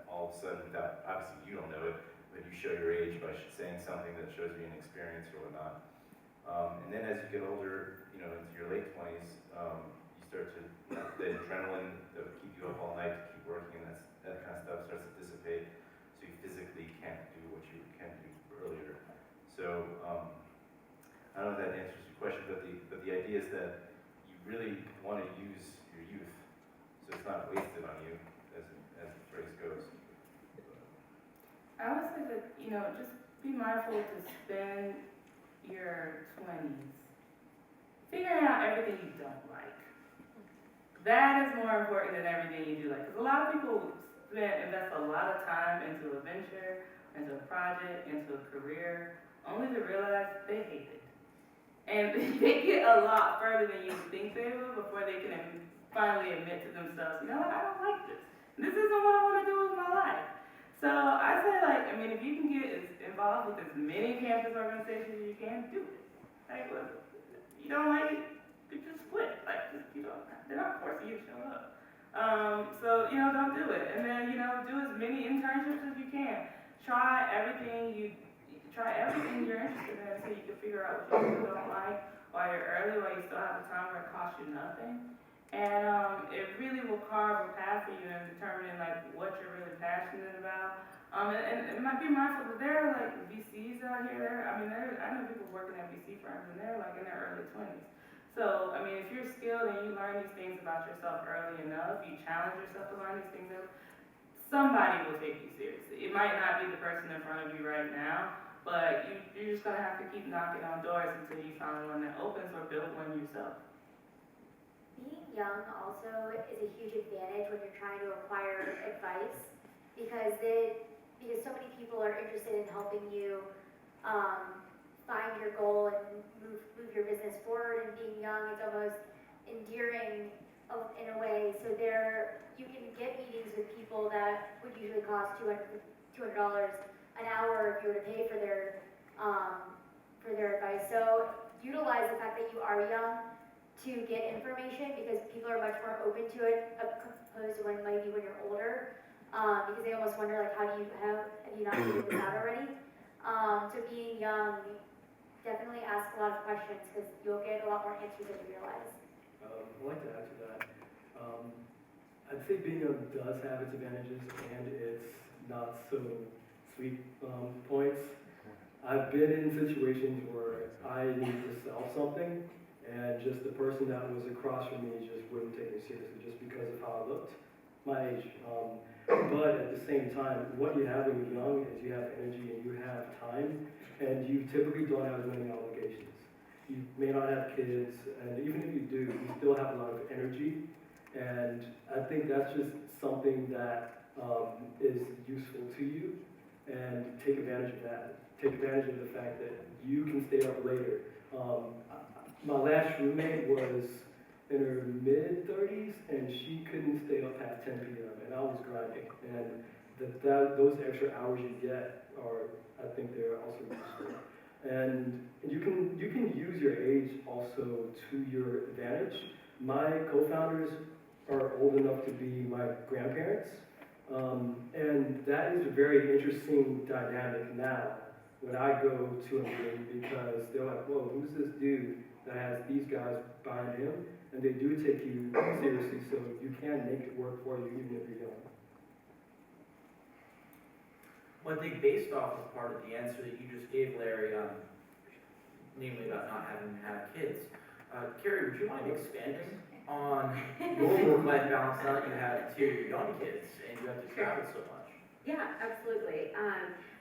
all of a sudden, without, obviously you don't know it, but you show your age by saying something that shows you an experience or whatnot. And then as you get older, you know, into your late 20s, you start to, the adrenaline that would keep you up all night to keep working, and that kind of stuff starts to dissipate, so you physically can't do what you can do earlier. So, I don't know if that answers your question, but the idea is that you really want to use your youth, so it's not wasted on you, as the phrase goes. I would say that, you know, just be mindful to spend your 20s figuring out everything you don't like. That is more important than everything you do like. Because a lot of people invest a lot of time into a venture, into a project, into a career, only to realize they hate it. And they get a lot further than you think they will before they can finally admit to themselves, you know what, I don't like this. This isn't what I want to do with my life. So I say, like, I mean, if you can get involved with as many campus organizations as you can, do it. Like, well, you don't like it, you just split. Like, you know, they're not forcing you to show up. So, you know, don't do it. And then, you know, do as many internships as you can. Try everything you're interested in so you can figure out what you don't like while you're early, while you still have the time where it costs you nothing. And it really will carve a path for you in determining like what you're really passionate about. And it might be mindful that there are like VCs out here. I know people working at VC firms and they're like in their early 20s. So, I mean, if you're skilled and you learn these things about yourself early enough, you challenge yourself to learn these things, somebody will take you seriously. It might not be the person in front of you right now, but you're just gonna have to keep knocking on doors until you find one that opens or build one yourself. Being young also is a huge advantage when you're trying to acquire advice, because so many people are interested in helping you find your goal and move your business forward. And being young, it's almost endearing in a way. So you can get meetings with people people that would usually cost $200 an hour if you were to pay for their advice. So utilize the fact that you are young to get information, because people are much more open to it opposed to maybe when you're older, because they almost wonder like, have you not figured this out already? So being young, definitely ask a lot of questions, because you'll get a lot more answers than you realize. I'd like to add to that. I'd say being young does have its advantages and its not so sweet points. I've been in situations where I needed to sell something, and just the person that was across from me just wouldn't take me seriously just because of how I looked, my age. But at the same time, what you have when you're young is you have energy and you have time, and you typically don't have as many obligations. You may not have kids, and even if you do, you still have a lot of energy, and I think that's just something that is useful to you, and take advantage of that. Take advantage of the fact that you can stay up later. My last roommate was in her mid-30s, and she couldn't stay up past 10 p.m., and I was grinding. And those extra hours you get are, I think they're also useful. And you can use your age also to your advantage. My co-founders are old enough to be my grandparents, and that is a very interesting dynamic now when I go to a meeting, because they're like, whoa, who's this dude that has these guys behind him? And they do take you seriously, so you can make it work for you even if you're young. Well, I think based off of part of the answer that you just gave, Larry, namely about not having to have kids, Carrie, would you mind expanding on your work-life balance now that you have two young kids and you have to travel so much? Yeah, absolutely.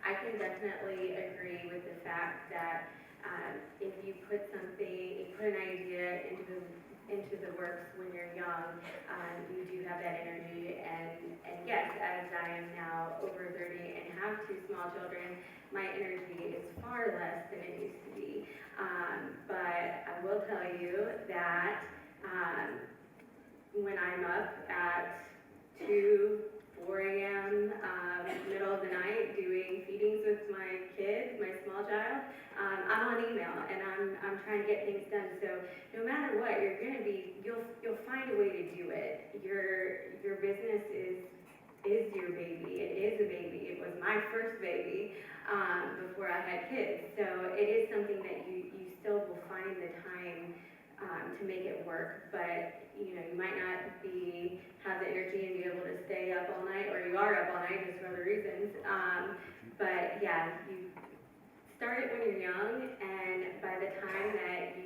I can definitely agree with the fact that if you put an idea into the works when you're young, you do have that energy. And yes, as I am now over 30 and have two small children, my energy is far less than it used to be. But I will tell you that when I'm up at 2, 4 a.m., middle of the night, doing feedings with my kids, my small child, I'm on email and I'm trying to get things done. So no matter what, you'll find a way to do it. Your business is your baby. It is a baby. It was my first baby before I had kids. So it is something that you still will find the time to make it work. But you might not have the energy and be able to stay up all night, or you are up all night just for other reasons. But yeah, you start it when you're young, and by the time that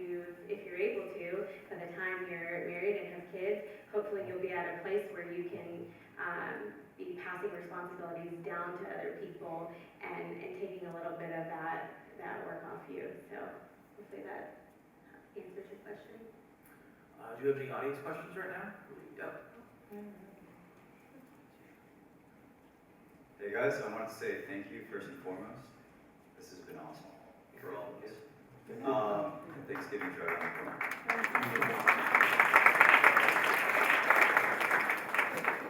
if you're able to, by the time you're married and have kids, hopefully you'll be at a place where you can be passing responsibilities down to other people and taking a little bit of that work off you. So hopefully that answers your question. Do you have any audience questions right now? Yep. Hey guys, I want to say thank you first and foremost. This has been awesome for all of us. Thanksgiving drive on the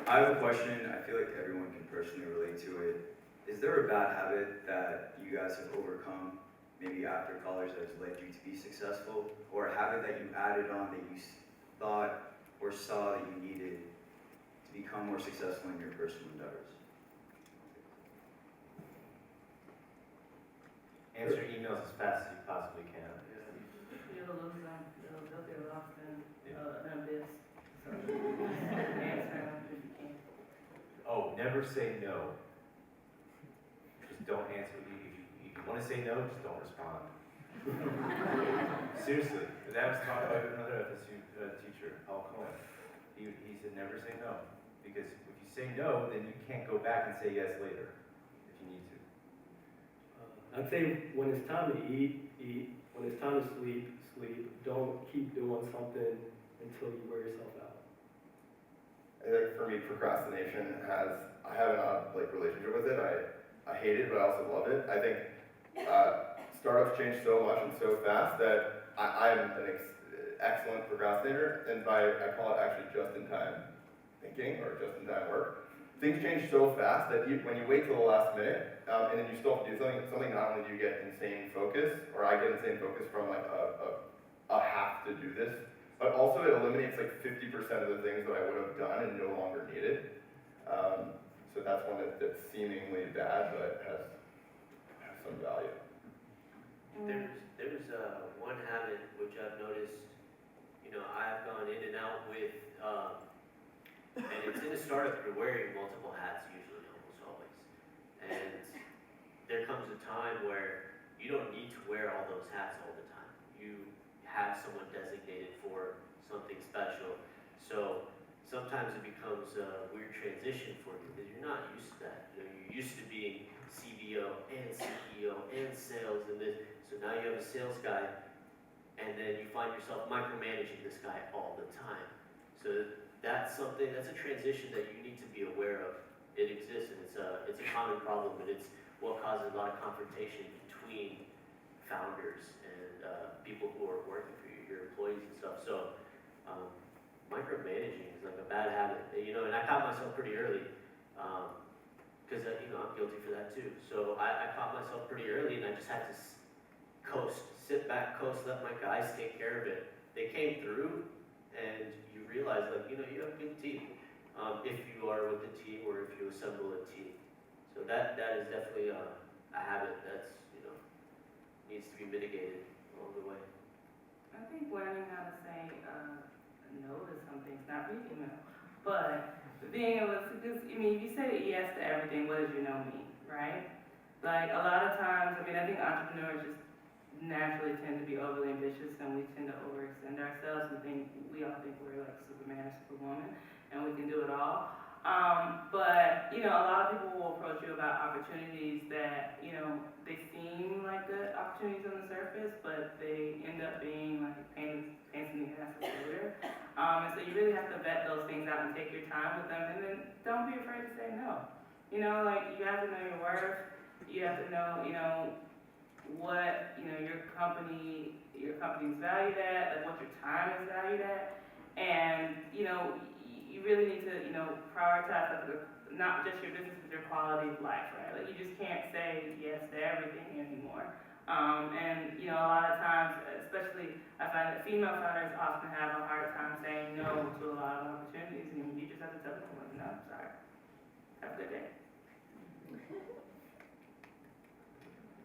I have a question. I feel like everyone can personally relate to it. Is there a bad habit that you guys have overcome, maybe after college, that has led you to be successful, or a habit that you added on that you thought or saw that you needed to become more successful in your personal endeavors? Answer emails as fast as you possibly can. Oh, never say no. Just don't answer. If you want to say no, just don't respond. Seriously, that was taught by another FSU teacher, Paul Cohen. He said never say no, because if you say no, then you can't go back and say yes later if you need to. I'd say when it's time to eat, eat. When it's time to sleep, sleep. Don't keep doing something until you wear yourself out. I think for me, procrastination I have an odd relationship with it. I hate it, but I also love it. I think startups change so much and so fast that I'm an excellent procrastinator, and I call it actually just-in-time thinking or just-in-time work. things change so fast that when you wait till the last minute, and then you still have to do something, not only do you get insane focus, or I get insane focus from like a have to do this, but also it eliminates like 50% of the things that I would have done and no longer needed. So that's one that's seemingly bad, but has some value. There's one habit which I've noticed, I've gone in and out with, and it's in a startup, you're wearing multiple hats usually, almost always. And there comes a time where you don't need to wear all those hats all the time. You have someone designated for something special. So sometimes it becomes a weird transition for you because you're not used to that. You're used to being CBO and CEO and sales and this. So now you have a sales guy, and then you find yourself micromanaging this guy all the time. So that's a transition that you need to be aware of. It exists, and it's a common problem, and it's what causes a lot of confrontation between founders and people who are working for you, your employees and stuff. So micromanaging is like a bad habit, and I caught myself pretty early, because I'm guilty for that too. So I caught myself pretty early, and I just had to sit back, let my guys take care of it. They came through, and you realize, like, you have a good team, if you are with the team or if you assemble a team. So that is definitely a habit that's, needs to be mitigated along the way. I think learning how to say no to some things, not reading email, but being able to, because, if you say yes to everything, what does you know mean, right? Like, a lot of times, I think entrepreneurs just naturally tend to be overly ambitious, and we tend to overextend ourselves and we all think we're like Superman or Superwoman, and we can do it all. But, a lot of people will approach you about opportunities that, they seem like good opportunities on the surface, but they end up being like pains in the ass later. And so you really have to vet those things out and take your time with them, and then don't be afraid to say no. You have to know your worth. You have to know, what, your company's valued at, like what your time is valued at. And, you really need to, prioritize not just your business, but your quality of life, right? Like, you just can't say yes to everything anymore. And, a lot of times, especially, I find that female founders often have a hard time saying no to a lot of opportunities, and you just have to tell them, like, no, sorry. Have a good day.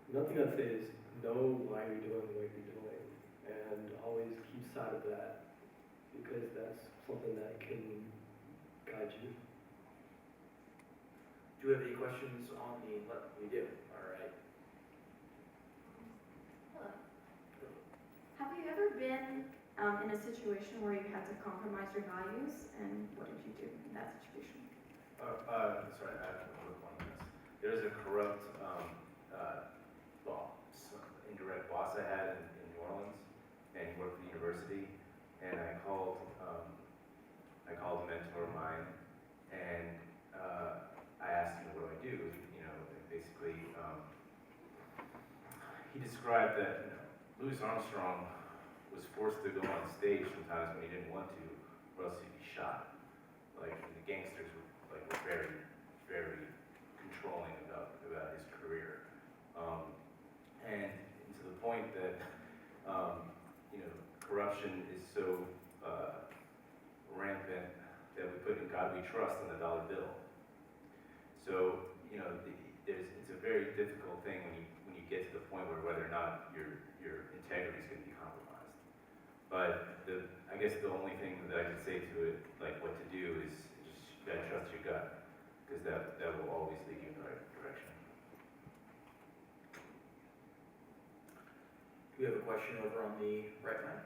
Nothing I'd say is know why you're doing what you're doing, and always keep sight of that, because that's something that can guide you. Do we have any questions on we do, all right. Have you ever been in a situation where you had to compromise your values, and what did you do in that situation? Sorry, I have a quick one on this. There's a corrupt indirect boss I had in New Orleans, and he worked for the university, and I called a mentor of mine, and I asked him, what do I do? Basically, he described that Louis Armstrong was forced to go on stage sometimes when he didn't want to, or else he'd be shot. Like, the gangsters were very, very controlling about his career. And to the point that, corruption is so rampant that we put in God we trust on the dollar bill. So, it's a very difficult thing when you get to the point where whether or not your integrity is going to be compromised. But I guess the only thing that I can say to it, like what to do, is just you gotta trust your gut, because that will always lead you in the right direction. Do we have a question over on the right side?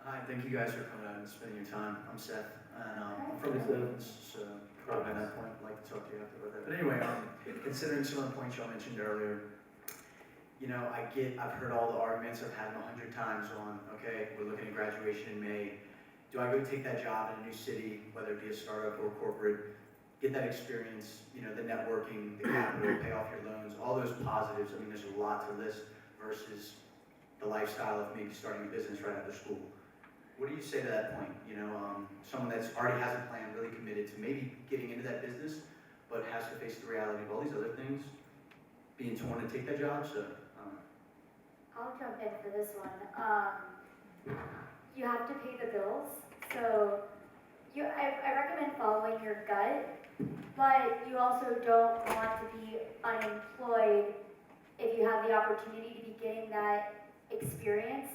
Hi, thank you guys for coming out and spending your time. I'm Seth, and I'm from Hey, New Seth. Orleans, so probably at that point, I'd like to talk to you after about that. But anyway, considering some of the points y'all mentioned earlier, I've heard all the arguments, I've had them 100 times on, okay, we're looking at graduation in May. Do I go take that job in a new city, whether it be a startup or corporate, get that experience, the networking, the capital, pay off your loans, all those positives. There's a lot to list versus the lifestyle of maybe starting a business right after school. what do you say to that point? You know, someone that's already has a plan, really committed to maybe getting into that business, but has to face the reality of all these other things, being torn to take that job, so, I'll jump in for this one. You have to pay the bills, so I recommend following your gut, but you also don't want to be unemployed if you have the opportunity to be getting that experience,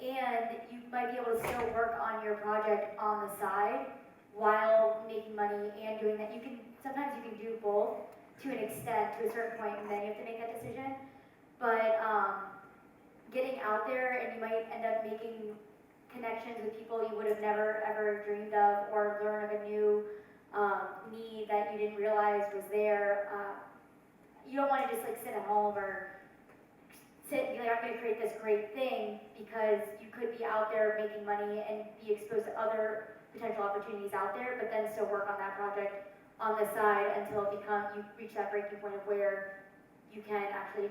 and you might be able to still work on your project on the side while making money and doing that. Sometimes you can do both to an extent, to a certain point, and then you have to make that decision. But getting out there, and you might end up making connections with people you would have never ever dreamed of, or learn of a new need that you didn't realize was there. You don't want to just like sit at home or sit and be like, I'm going to create this great thing, because you could be out there making money and be exposed to other potential opportunities out there, but then still work on that project on the side until you reach that breaking point of where you can actually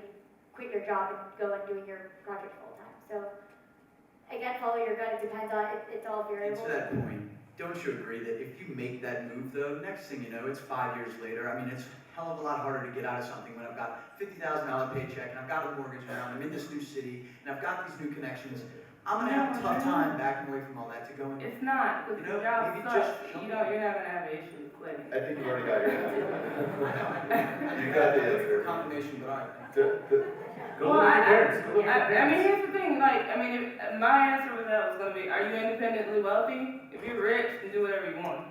quit your job and go and doing your project full time. So again, follow your gut. It depends on it's all and variable. to that point, don't you agree that if you make that move though, next thing you know, it's 5 years later. I mean, it's a hell of a lot harder to get out of something when I've got $50,000 paycheck and I've got a mortgage now and I'm in this new city and I've got these new connections. I'm gonna have a tough time backing away from all that to go and, It's not, because You know, the job maybe sucks. just jump You're not gonna have an issue with quitting. I think you've already got your answer. You you got the for answer. confirmation, but all right. Go live with your parents, go live with your I mean, parents. here's the thing, like, I mean, my answer with that was gonna be, are you independently wealthy? If you're rich, then do whatever you want.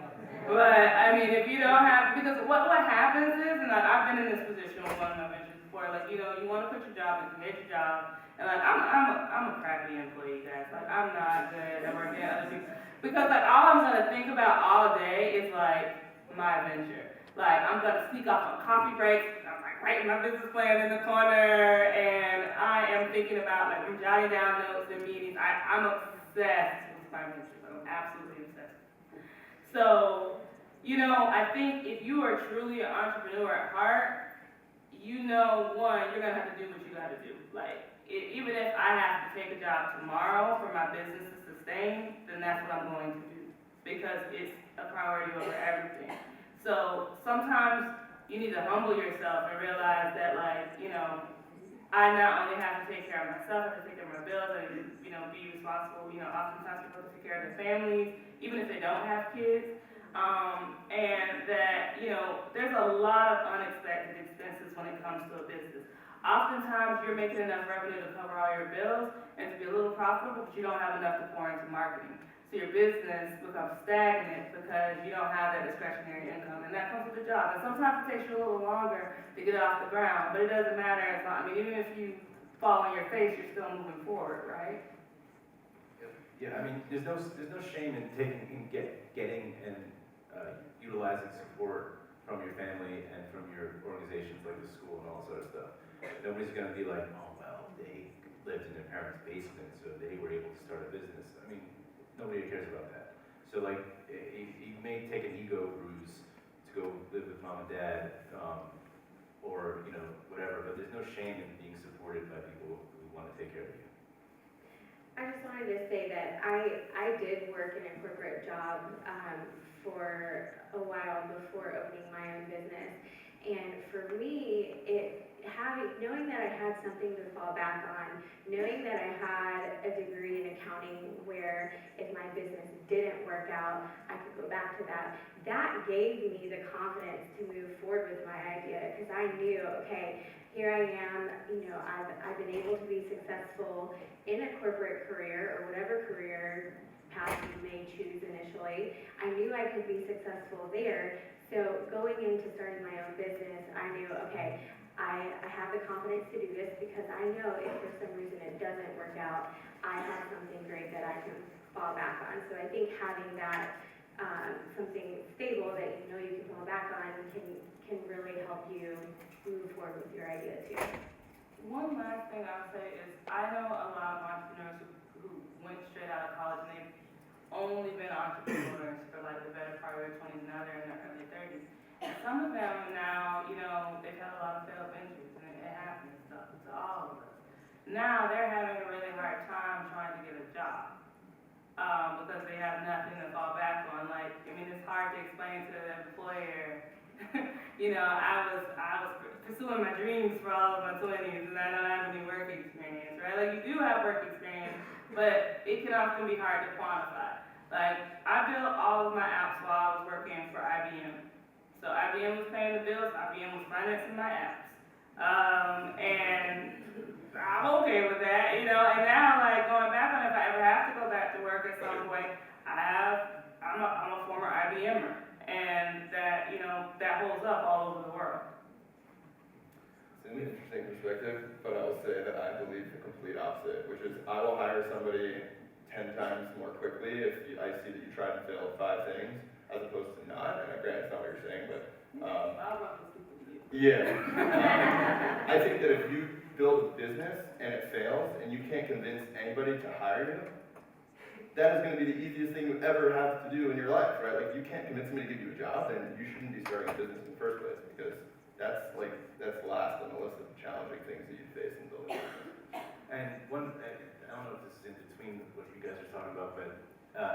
But, I mean, if you don't have, because what happens is, and I've been in this position with one of my ventures before, like, you know, you wanna quit your job, and you hate your job, and like, I'm a crappy employee, guys, like, I'm not good at working at other people, because like, all I'm gonna think about all day is like, my venture. Like, I'm gonna sneak off on coffee breaks, I'm like writing my business plan in the corner, and I am thinking about, like, I'm jotting down notes in meetings. I'm obsessed with my ventures. I'm absolutely obsessed. So, you know, I think if you are truly an entrepreneur at heart, you know, one, you're gonna have to do what you gotta do. Like, even if I have to take a job tomorrow for my business to sustain, then that's what I'm going to do, because it's a priority over everything. So sometimes you need to humble yourself and realize that, like, you know, I not only have to take care of myself, I have to take care of my bills, I need to, you know, be responsible. You know, oftentimes people have to take care of their families, even if they don't have kids. And that, you know, there's a lot of unexpected expenses when it comes to a business. Oftentimes you're making enough revenue to cover all your bills and to be a little profitable, but you don't have enough to pour into marketing. So your business becomes stagnant because you don't have that discretionary income, and that comes with the job. And sometimes it takes you a little longer to get it off the ground, but it doesn't matter. It's not, I mean, even if you fall on your face, you're still moving forward, right? Yeah, I mean, there's no shame in getting and utilizing support from your family and from your organizations like the school and all that sort of stuff. Nobody's gonna be like, oh, well, they lived in their parents' basement, so they were able to start a business. I mean, nobody cares about that. So like, you may take an ego bruise to go live with mom and dad, or, you know, whatever, but there's no shame in being supported by people who wanna take care of you. I just wanted to say that I did work in a corporate job for a while before opening my own business, and for me, knowing that I had something to fall back on, knowing that I had a degree in accounting where if my business didn't work out, I could go back to that. That gave me the confidence to move forward with my idea, because I knew, okay, here I am, you know, I've been able to be successful in a corporate career or whatever career path you may choose initially. I knew I could be successful there. So going into starting my own business, I knew, okay, I have the confidence to do this because I know if for some reason it doesn't work out, I have something great that I can fall back on. So I think having that something stable that you know you can fall back on can really help you move forward with your idea too. One last thing I'll say is I know a lot of entrepreneurs who went straight out of college and they've only been entrepreneurs for like the better part of their 20s, now they're in their early 30s. And some of them now, you know, they've had a lot of failed ventures and it happens to all of us. Now they're having a really hard time trying to get a job. because they have nothing to fall back on. Like, I mean, it's hard to explain to the employer. You know, I was pursuing my dreams for all of my 20s, and I don't have any work experience, right? Like, you do have work experience, but it can often be hard to quantify. Like, I built all of my apps while I was working for IBM. So IBM was paying the bills, IBM was financing my apps. And I'm okay with that, you know, and now, like, going back on it, if I ever have to go back to work at some point, I'm a former IBMer, and that, you know, that holds up all over the world. It's an interesting perspective, but I'll say that I believe the complete opposite, which is I will hire somebody 10 times more quickly if I see that you tried and failed 5 things, as opposed to not. And granted, it's not what you're saying, but yeah. I think that if you build a business and it fails and you can't convince anybody to hire you, that is going to be the easiest thing you ever have to do in your life, right? Like, you can't convince somebody to give you a job, then you shouldn't be starting a business in the first place, because that's last on the list of challenging things that you face in building a business. And I don't know if this is in between what you guys are talking about, but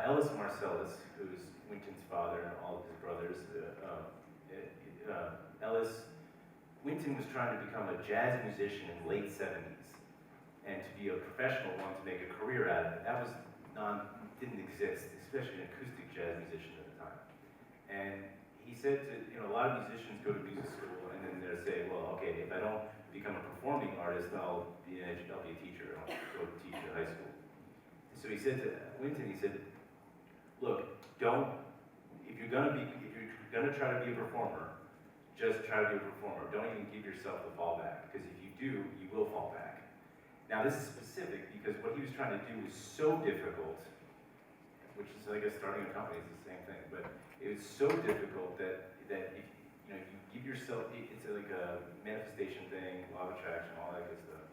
Ellis Marcellus, who's Winton's father and all of his brothers, Winton was trying to become a jazz musician in the late 70s, and to be a professional one, to make a career out of it. That didn't exist, especially an acoustic jazz musician at the time. And he said a lot of musicians go to music school and then they'll say, well, okay, if I don't become a performing artist, I'll be a teacher, I'll go to teach at high school. So he said to Winton, he said, look, if you're gonna try to be a performer, just try to be a performer. Don't even give yourself the fallback, because if you do, you will fall back. Now this is specific because what he was trying to do was so difficult, which is, I guess, starting a company is the same thing, but it was so difficult that if you give yourself, it's like a manifestation thing, law of attraction, all that good stuff.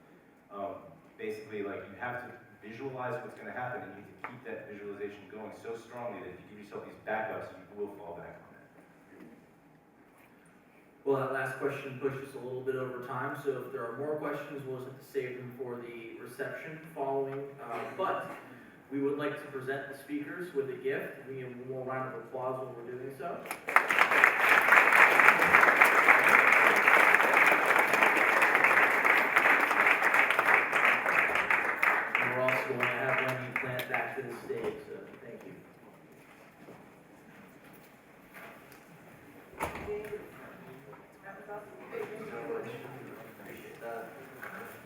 Basically, like, you have to visualize what's going to happen, and you need to keep that visualization going so strongly that if you give yourself these backups, you will fall back on it. Well, that last question pushed us a little bit over time, so if there are more questions, we'll just have to save them for the reception following. But we would like to present the speakers with a gift. We give one more round of applause when we're doing so. And we're also going to have Wendy plant back to the stage, so thank you.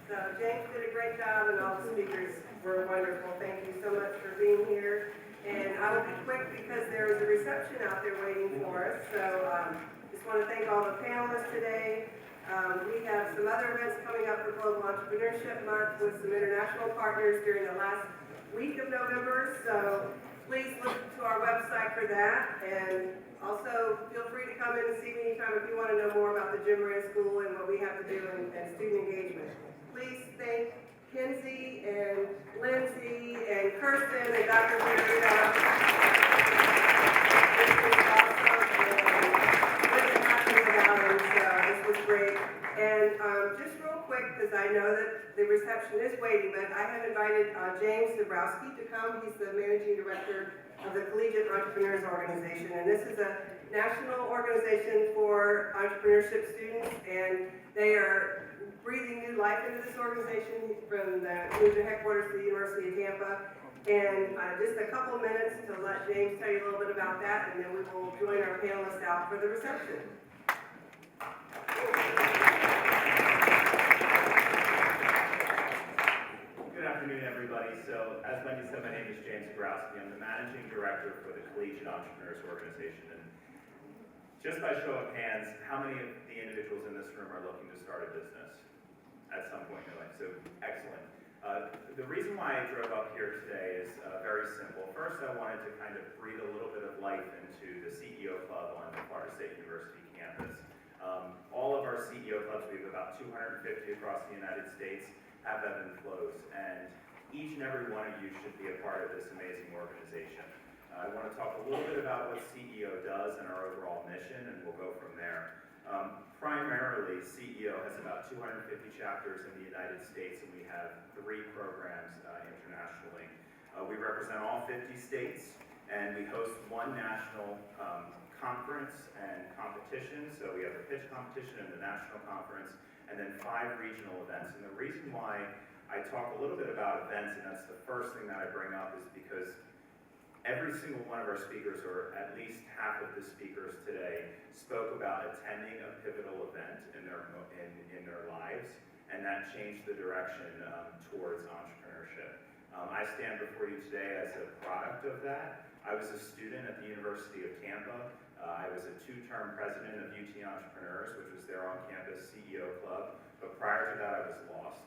So James did a great job, and all the speakers were wonderful. Thank you so much for being here. And I will be quick because there is a reception out there waiting for us. So just want to thank all the panelists today. We have some other events coming up for Global Entrepreneurship Month with some international partners during the last week of November. So please look to our website for that. And also, feel free to come in and see me anytime if you want to know more about the Jim Moran School and what we have to do and student engagement. Please thank Kenzie and Lindsay and Kirsten and Dr. Marita. This was awesome, and really happy about it, so this was great. And just real quick, because I know that the reception is waiting, but I have invited James Dabrowski to come. He's the managing director of the Collegiate Entrepreneurs Organization, and this is a national organization for entrepreneurship students, and they are breathing new life into this organization from the headquarters of the University of Tampa. And just a couple minutes to let James tell you a little bit about that, and then we will join our panelists out for the reception. Good afternoon, everybody. So, as Wendy said, my name is James Dabrowski. I'm the Managing Director for the Collegiate Entrepreneurs Organization. And just by show of hands, how many of the individuals in this room are looking to start a business at some point in their life? So, excellent. The reason why I drove up here today is very simple. First, I wanted to kind of breathe a little bit of life into the CEO Club on the Florida State University campus. All of our CEO clubs, we have about 250 across the United States, have ebb and flows, and each and every one of you should be a part of this amazing organization. I want to talk a little bit about what CEO does and our overall mission, and we'll go from there. Primarily, CEO has about 250 chapters in the United States, and we have 3 programs internationally. We represent all 50 states, and we host one national conference and competition. So we have the pitch competition and the national conference, and then 5 regional events. And the reason why I talk a little bit about events, and that's the first thing that I bring up, is because every single one of our speakers, or at least half of the speakers today, spoke about attending a pivotal event in their lives, and that changed the direction towards entrepreneurship. I stand before you today as a product of that. I was a student at the University of Tampa. I was a 2-term president of UT Entrepreneurs, which was their on-campus CEO club, but prior to that I was lost.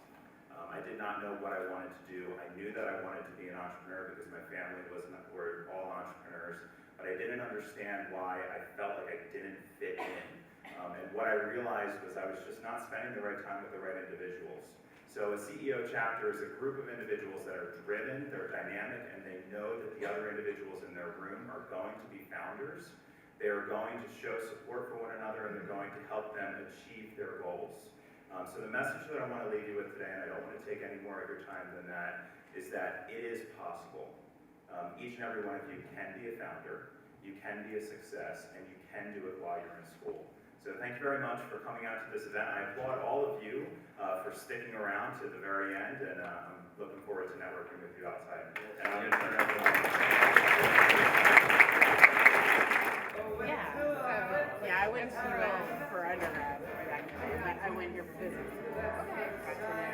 I did not know what I wanted to do. I knew that I wanted to be an entrepreneur because my family were all entrepreneurs, but I didn't understand why I felt like I didn't fit in. And what I realized was I was just not spending the right time with the right individuals. So a CEO chapter is a group of individuals that are driven, they're dynamic, and they know that the other individuals in their room are going to be founders. They're going to show support for one another, and they're going to help them achieve their goals. So the message that I want to leave you with today, and I don't want to take any more of your time than that, is that it is possible. Each and every one of you can be a founder, you can be a success, and you can do it while you're in school. So thank you very much for coming out to this event. I applaud all of you for sticking around to the very end, and I'm looking forward to networking with you outside. And I'm going to turn it over to Yeah, I went to UL for undergrad. I went here for business. Okay.